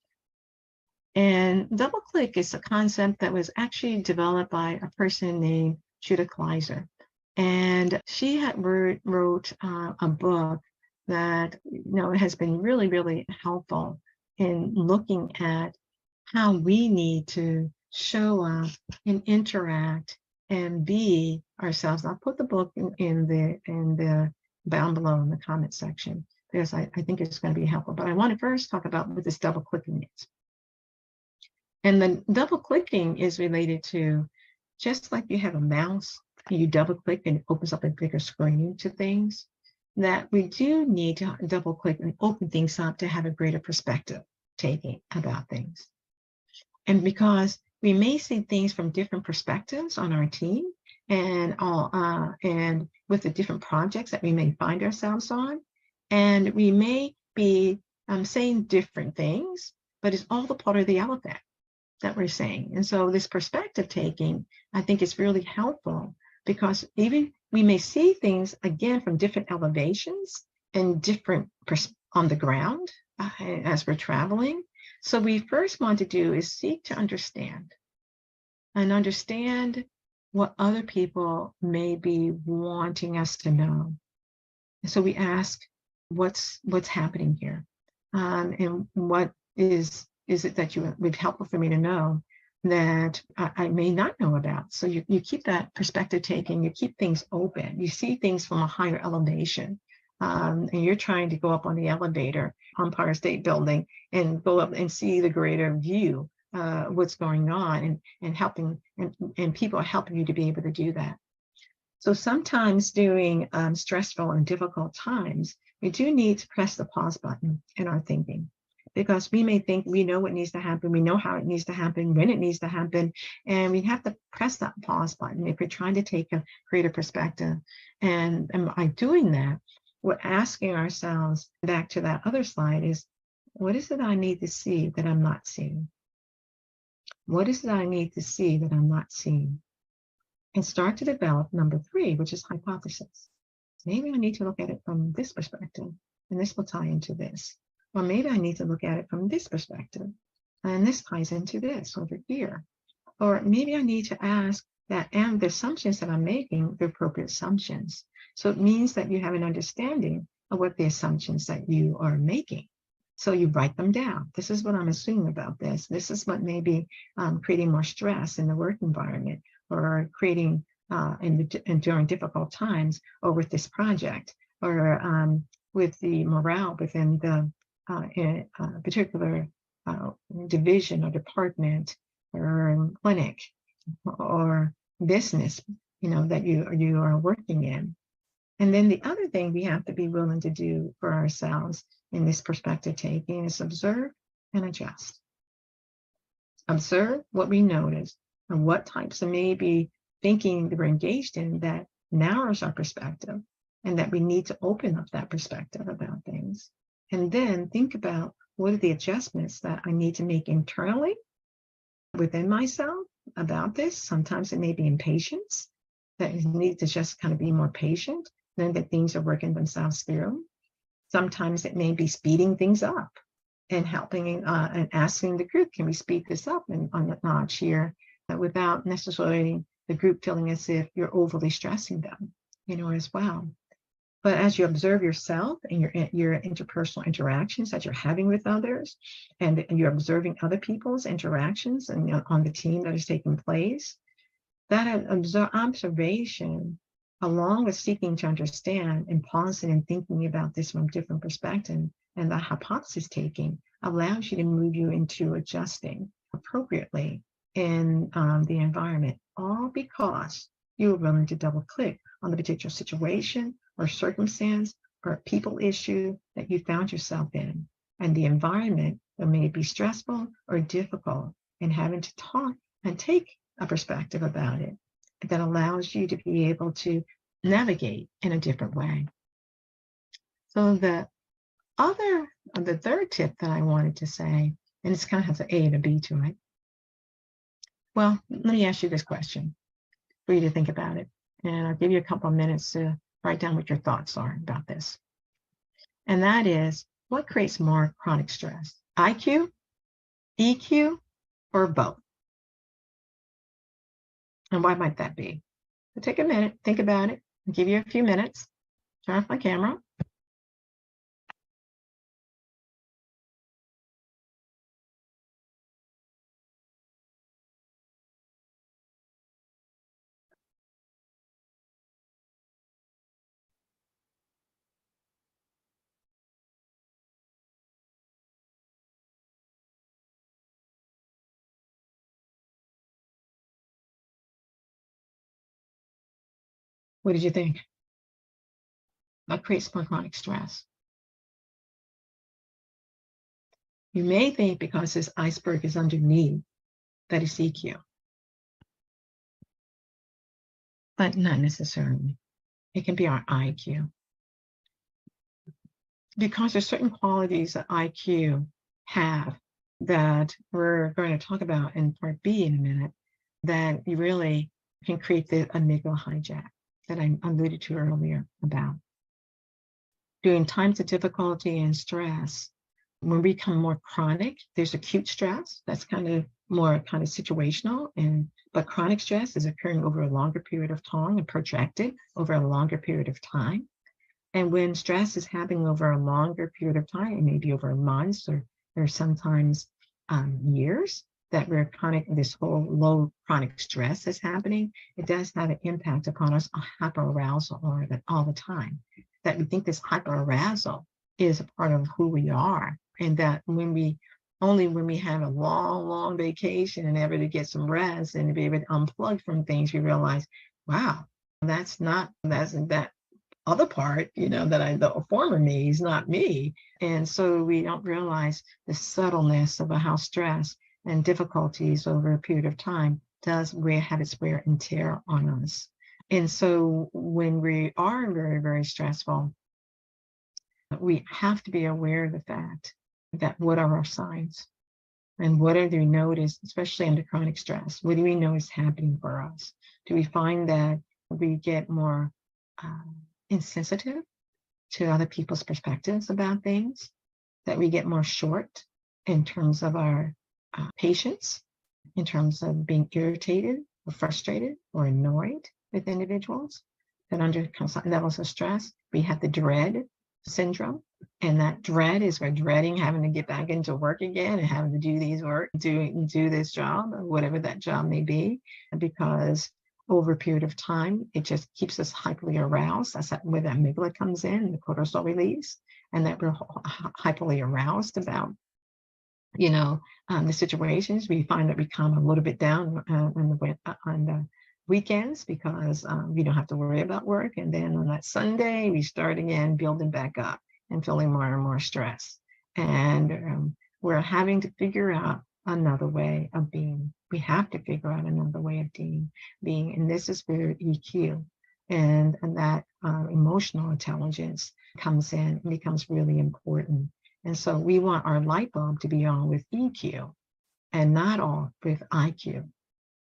And double click is a concept that was actually developed by a person named Judith. And she had wrote a book that has been really, really helpful in looking at how we need to show up and interact and be ourselves. I'll put the book in the down below in the comment section because I think it's going to be helpful. But I want to first talk about what this double clicking is. And the double clicking is related to just like you have a mouse, you double click and it opens up a bigger screen to things, that we do need to double click and open things up to have a greater perspective taking about things. And because we may see things from different perspectives on our team and with the different projects that we may find ourselves on, and we may be saying different things, but it's all the part of the elephant that we're saying. And so this perspective taking, I think is really helpful because even we may see things again from different elevations and different on the ground as we're traveling. So we first want to do is seek to understand what other people may be wanting us to know. So we ask, what's happening here? And what is it that would be helpful for me to know that I may not know about? So you keep that perspective taking, you keep things open, you see things from a higher elevation. And you're trying to go up on the elevator, Empire State Building, and go up and see the greater view, what's going on, and helping, and people are helping you to be able to do that. So sometimes during stressful and difficult times, we do need to press the pause button in our thinking, because we may think we know what needs to happen, we know how it needs to happen, when it needs to happen, and we have to press that pause button if we're trying to take a greater perspective. And by doing that, we're asking ourselves, back to that other slide, is what is it I need to see that I'm not seeing? What is it I need to see that I'm not seeing? And start to develop number 3, which is hypothesis. Maybe I need to look at it from this perspective, and this will tie into this. Or maybe I need to look at it from this perspective, and this ties into this over here. Or maybe I need to ask that, and the assumptions that I'm making, the appropriate assumptions. So it means that you have an understanding of what the assumptions that you are making. So you write them down. This is what I'm assuming about this. This is what may be creating more stress in the work environment, or creating during difficult times, or with this project, or with the morale within the particular division or department or clinic or business, that you are working in. And then the other thing we have to be willing to do for ourselves in this perspective taking is observe and adjust. Observe what we notice and what types of maybe thinking that we're engaged in that narrows our perspective, and that we need to open up that perspective about things. And then think about what are the adjustments that I need to make internally within myself about this. Sometimes it may be impatience, that you need to just kind of be more patient, then that things are working themselves through. Sometimes it may be speeding things up and helping and asking the group, can we speed this up and on the notch here without necessarily the group feeling as if you're overly stressing them, as well. But as you observe yourself and your interpersonal interactions that you're having with others, and you're observing other people's interactions and on the team that is taking place, that observation, along with seeking to understand and pausing and thinking about this from different perspectives, and the hypothesis taking allows you to move you into adjusting appropriately in the environment, all because you were willing to double click on the particular situation or circumstance or people issue that you found yourself in, and the environment that may be stressful or difficult, and having to talk and take a perspective about it that allows you to be able to navigate in a different way. So the third tip that I wanted to say, and it's kind of has an A and a B to it. Well, let me ask you this question for you to think about it. And I'll give you a couple of minutes to write down what your thoughts are about this. And that is, what creates more chronic stress? IQ, EQ, or both? And why might that be? So take a minute, think about it. I'll give you a few minutes. Turn off my camera. What did you think? What creates more chronic stress? You may think because this iceberg is underneath that it's EQ, but not necessarily. It can be our IQ. Because there's certain qualities that IQ have that we're going to talk about in part B in a minute, that you really can create the amygdala hijack that I alluded to earlier about. During times of difficulty and stress, when we become more chronic, there's acute stress that's kind of more kind of situational, but chronic stress is occurring over a longer period of time and protracted over a longer period of time. And when stress is happening over a longer period of time, it may be over months or sometimes years, that we're chronic, this whole low chronic stress is happening, it does have an impact upon us, hyperarousal all the time. That we think this hyperarousal is a part of who we are. And that when we have a long vacation and able to get some rest and to be able to unplug from things, we realize, wow, that other part, the former me is not me. And so we don't realize the subtleness of how stress and difficulties over a period of time does have its wear and tear on us. And so when we are very, very stressful, we have to be aware of the fact that what are our signs? And what do we notice, especially under chronic stress? What do we know is happening for us? Do we find that we get more insensitive to other people's perspectives about things? That we get more short in terms of our patience, in terms of being irritated or frustrated or annoyed with individuals? That under levels of stress, we have the dread syndrome. And that dread is we're dreading having to get back into work again and having to do this job, or whatever that job may be, because over a period of time, it just keeps us hyperly aroused. That's where the amygdala comes in, the cortisol release, and that we're hyperly aroused about, the situations. We find that we calm a little bit down on the weekends because we don't have to worry about work. And then on that Sunday, we start again building back up and feeling more and more stress. And we're having to figure out another way of being. We have to figure out another way of being. And this is where EQ and that emotional intelligence comes in and becomes really important. And so we want our light bulb to be on with EQ and not on with IQ.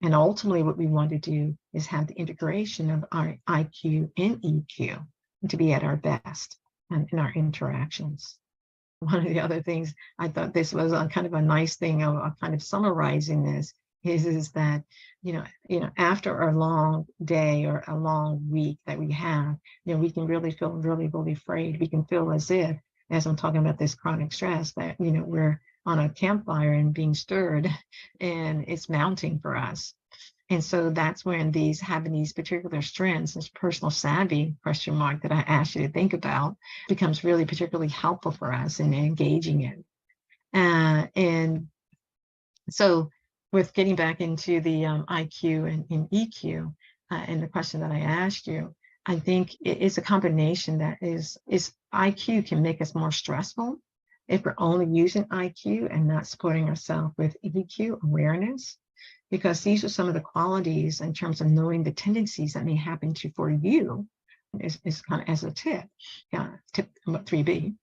And ultimately, what we want to do is have the integration of our IQ and EQ to be at our best in our interactions. One of the other things I thought this was a kind of a nice thing of kind of summarizing this is that after a long day or a long week that we have, we can really feel really afraid. We can feel as if, as I'm talking about this chronic stress, that we're on a campfire and being stirred and it's mounting for us. And so that's when having these particular strengths, this personal savvy question mark that I asked you to think about, becomes really particularly helpful for us in engaging it. And so with getting back into the IQ and EQ and the question that I asked you, I think it is a combination that is IQ can make us more stressful if we're only using IQ and not supporting ourselves with EQ awareness. Because these are some of the qualities in terms of knowing the tendencies that may happen for you, is kind of as a tip. Tip 3B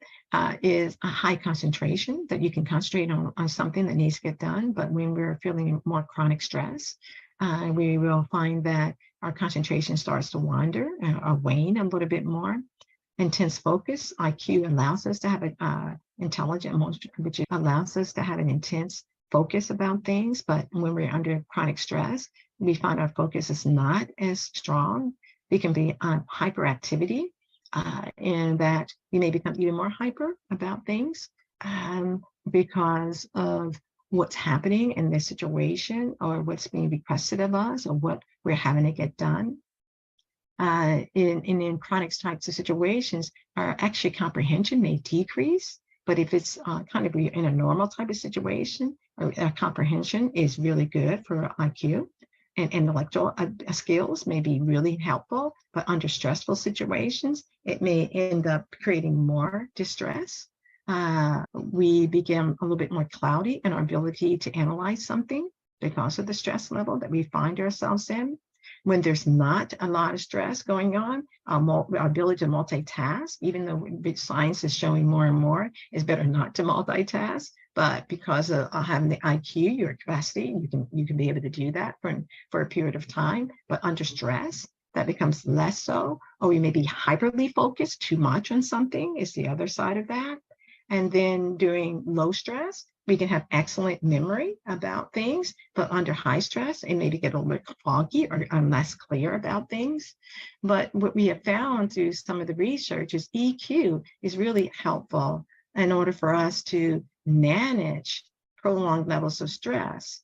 is a high concentration, that you can concentrate on something that needs to get done. But when we're feeling more chronic stress, we will find that our concentration starts to wander or wane a little bit more. Intense focus, IQ allows us to have an intelligent emotion, which allows us to have an intense focus about things. But when we're under chronic stress, we find our focus is not as strong. We can be on hyperactivity, and that we may become even more hyper about things because of what's happening in this situation or what's being requested of us or what we're having to get done. In chronic types of situations, our actually comprehension may decrease. But if it's kind of in a normal type of situation, our comprehension is really good for IQ, and intellectual skills may be really helpful. But under stressful situations, it may end up creating more distress. We become a little bit more cloudy in our ability to analyze something because of the stress level that we find ourselves in. When there's not a lot of stress going on, our ability to multitask, even though science is showing more and more, it's better not to multitask. But because of having the IQ, your capacity, you can be able to do that for a period of time. But under stress, that becomes less so. Or we may be hyperly focused too much on something is the other side of that. And then during low stress, we can have excellent memory about things, but under high stress, it maybe get a little foggy or less clear about things. But what we have found through some of the research is EQ is really helpful in order for us to manage prolonged levels of stress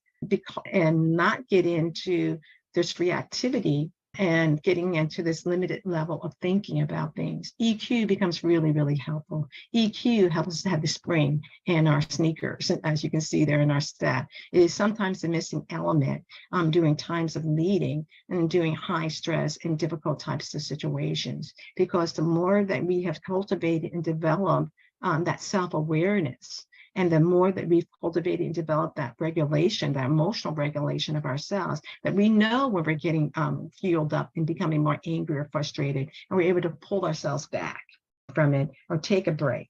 and not get into this reactivity and getting into this limited level of thinking about things. EQ becomes really helpful. EQ helps us to have the spring in our sneakers, as you can see there in our stat. It is sometimes the missing element during times of leading and doing high stress and difficult types of situations, because the more that we have cultivated and developed that self-awareness, and the more that we've cultivated and developed that regulation, that emotional regulation of ourselves, that we know when we're getting fueled up and becoming more angry or frustrated, and we're able to pull ourselves back from it, or take a break,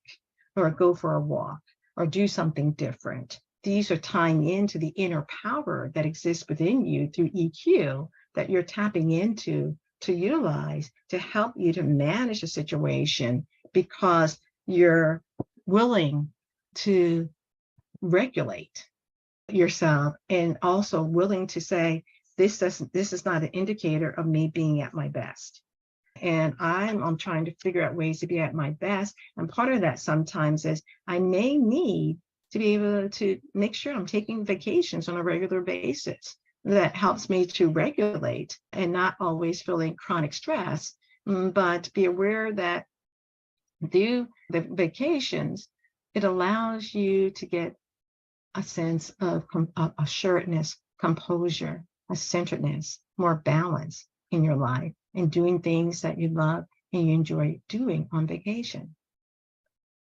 or go for a walk, or do something different. These are tying into the inner power that exists within you through EQ that you're tapping into to utilize to help you to manage a situation, because you're willing to regulate yourself and also willing to say, this is not an indicator of me being at my best. And I'm trying to figure out ways to be at my best. And part of that sometimes is I may need to be able to make sure I'm taking vacations on a regular basis. That helps me to regulate and not always feeling chronic stress, but be aware that through the vacations, it allows you to get a sense of assuredness, composure, a centeredness, more balance in your life, and doing things that you love and you enjoy doing on vacation.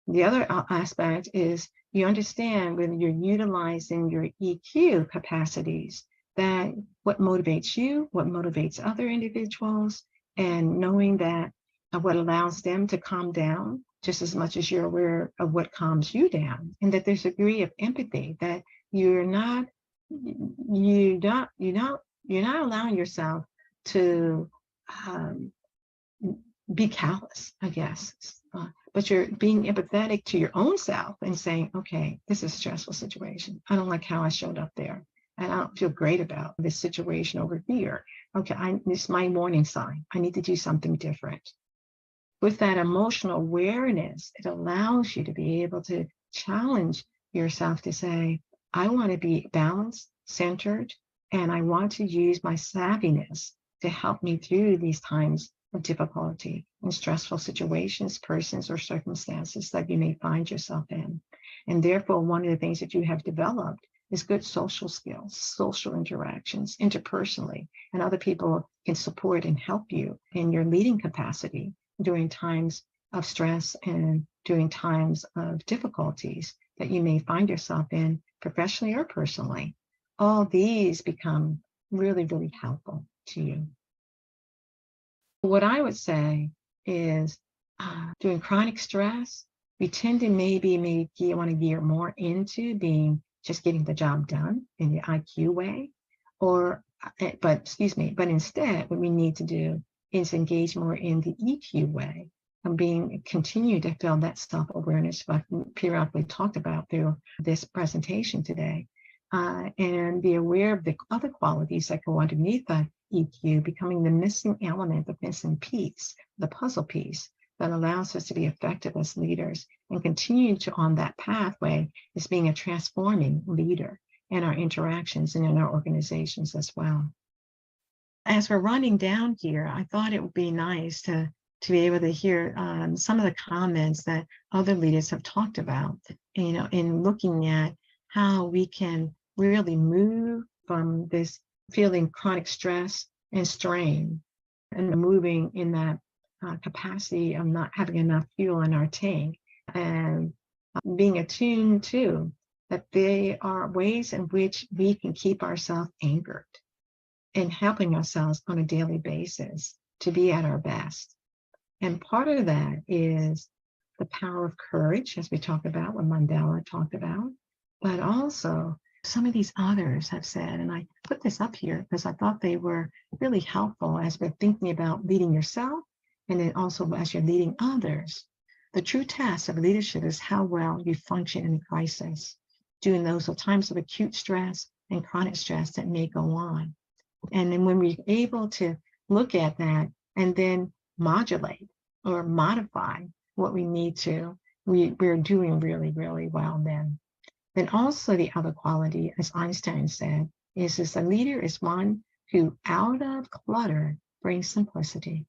The other aspect is you understand when you're utilizing your EQ capacities that what motivates you, what motivates other individuals, and knowing that of what allows them to calm down just as much as you're aware of what calms you down, and that there's a degree of empathy that you're not you're not allowing yourself to um, be callous, I guess. But you're being empathetic to your own self and saying, okay, this is a stressful situation. I don't like how I showed up there. And I don't feel great about this situation over here. Okay, this is my warning sign. I need to do something different. With that emotional awareness, it allows you to be able to challenge yourself to say, I want to be balanced, centered, and I want to use my savviness to help me through these times of difficulty and stressful situations, persons, or circumstances that you may find yourself in. And therefore, one of the things that you have developed is good social skills, social interactions, interpersonally, and other people can support and help you in your leading capacity during times of stress and during times of difficulties that you may find yourself in professionally or personally. All these become really, really helpful to you. What I would say is during chronic stress, we tend to maybe want to gear more into being just getting the job done in the IQ way, but instead what we need to do is engage more in the EQ way and continue to build that self-awareness like we periodically talked about through this presentation today, and be aware of the other qualities that go underneath the EQ, becoming the missing element, the missing piece, the puzzle piece that allows us to be effective as leaders and continue to on that pathway as being a transforming leader in our interactions and in our organizations as well. As we're running down here, I thought it would be nice to be able to hear some of the comments that other leaders have talked about, in looking at how we can really move from this feeling chronic stress and strain and moving in that capacity of not having enough fuel in our tank, and being attuned to that there are ways in which we can keep ourselves anchored and helping ourselves on a daily basis to be at our best. And part of that is the power of courage, as we talked about, what Mandela talked about, but also some of these others have said, and I put this up here because I thought they were really helpful as we're thinking about leading yourself, and then also as you're leading others. The true test of leadership is how well you function in a crisis, during those times of acute stress and chronic stress that may go on. And then when we're able to look at that and then modulate or modify what we need to, we're doing really, really well then. Then also the other quality, as Einstein said, is a leader is one who out of clutter brings simplicity.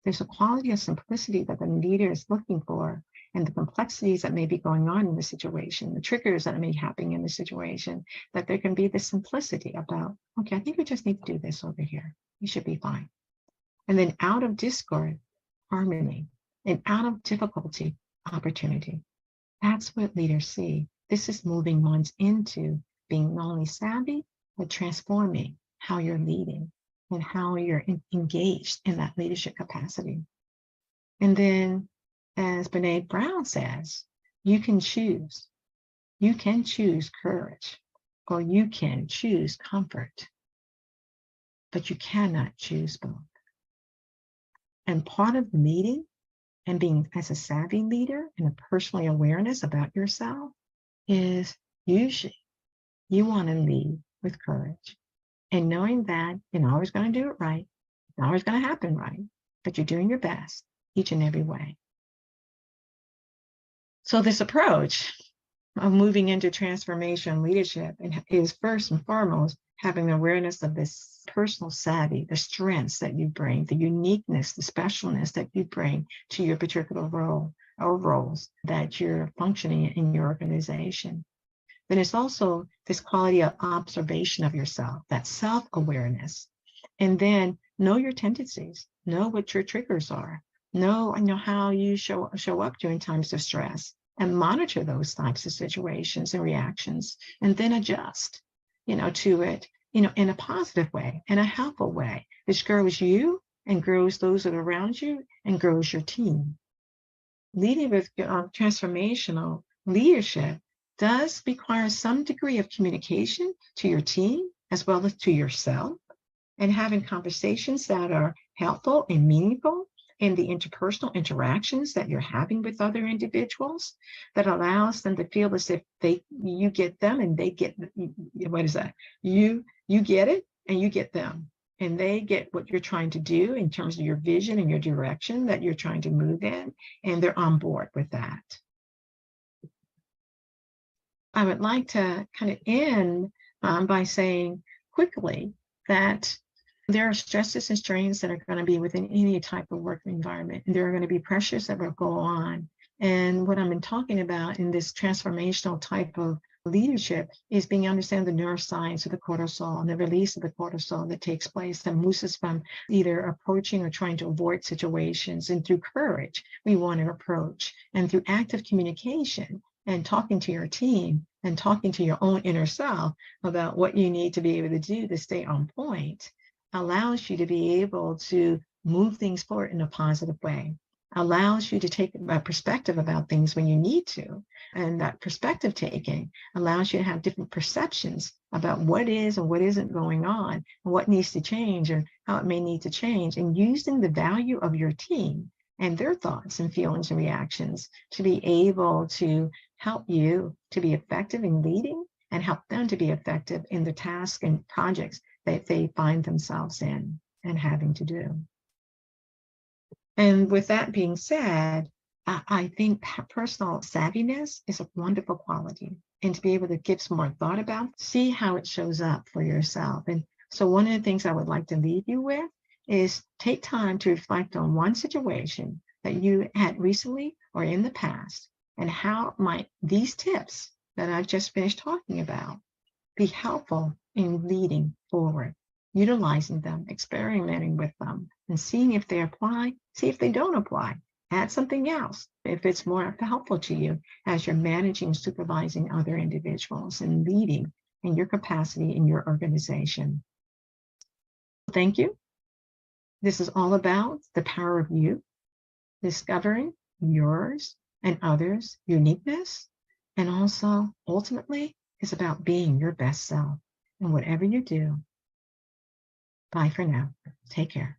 There's a quality of simplicity that the leader is looking for, and the complexities that may be going on in the situation, the triggers that may be happening in the situation, that there can be this simplicity about, okay, I think we just need to do this over here. We should be fine. And then out of discord, harmony, and out of difficulty, opportunity. That's what leaders see. This is moving ones into being not only savvy, but transforming how you're leading and how you're engaged in that leadership capacity. And then, as Brene Brown says, you can choose. You can choose courage, or you can choose comfort, but you cannot choose both. And part of leading and being as a savvy leader and a personal awareness about yourself is usually you want to lead with courage and knowing that you're not always going to do it right, it's not always going to happen right, but you're doing your best each and every way. So this approach of moving into transformation leadership is first and foremost having awareness of this personal savvy, the strengths that you bring, the uniqueness, the specialness that you bring to your particular role or roles that you're functioning in your organization. Then it's also this quality of observation of yourself, that self-awareness. And then know your tendencies, know what your triggers are, know how you show up during times of stress, and monitor those types of situations and reactions, and then adjust, to it, in a positive way, in a helpful way. Discourage you and grows those that are around you and grows your team. Leading with transformational leadership does require some degree of communication to your team as well as to yourself, and having conversations that are helpful and meaningful in the interpersonal interactions that you're having with other individuals, that allows them to feel as if you get them and they get, what is that? You get it and you get them. And they get what you're trying to do in terms of your vision and your direction that you're trying to move in, and they're on board with that. I would like to kind of end by saying quickly that there are stresses and strains that are going to be within any type of work environment, and there are going to be pressures that will go on. And what I've been talking about in this transformational type of leadership is being understand the neuroscience of the cortisol and the release of the cortisol that takes place that moves us from either approaching or trying to avoid situations. And through courage, we want to approach, and through active communication and talking to your team and talking to your own inner self about what you need to be able to do to stay on point, allows you to be able to move things forward in a positive way, allows you to take a perspective about things when you need to. And that perspective taking allows you to have different perceptions about what is and what isn't going on, and what needs to change and how it may need to change, and using the value of your team and their thoughts and feelings and reactions to be able to help you to be effective in leading and help them to be effective in the tasks and projects that they find themselves in and having to do. And with that being said, I think personal savviness is a wonderful quality, and to be able to give some more thought about, see how it shows up for yourself. And so one of the things I would like to leave you with is take time to reflect on one situation that you had recently or in the past, and how might these tips that I've just finished talking about be helpful in leading forward, utilizing them, experimenting with them, and seeing if they apply, see if they don't apply. Add something else if it's more helpful to you as you're managing, supervising other individuals and leading in your capacity in your organization. Thank you. This is all about the power of you, discovering yours and others' uniqueness, and also ultimately it's about being your best self. And whatever you do, bye for now. Take care.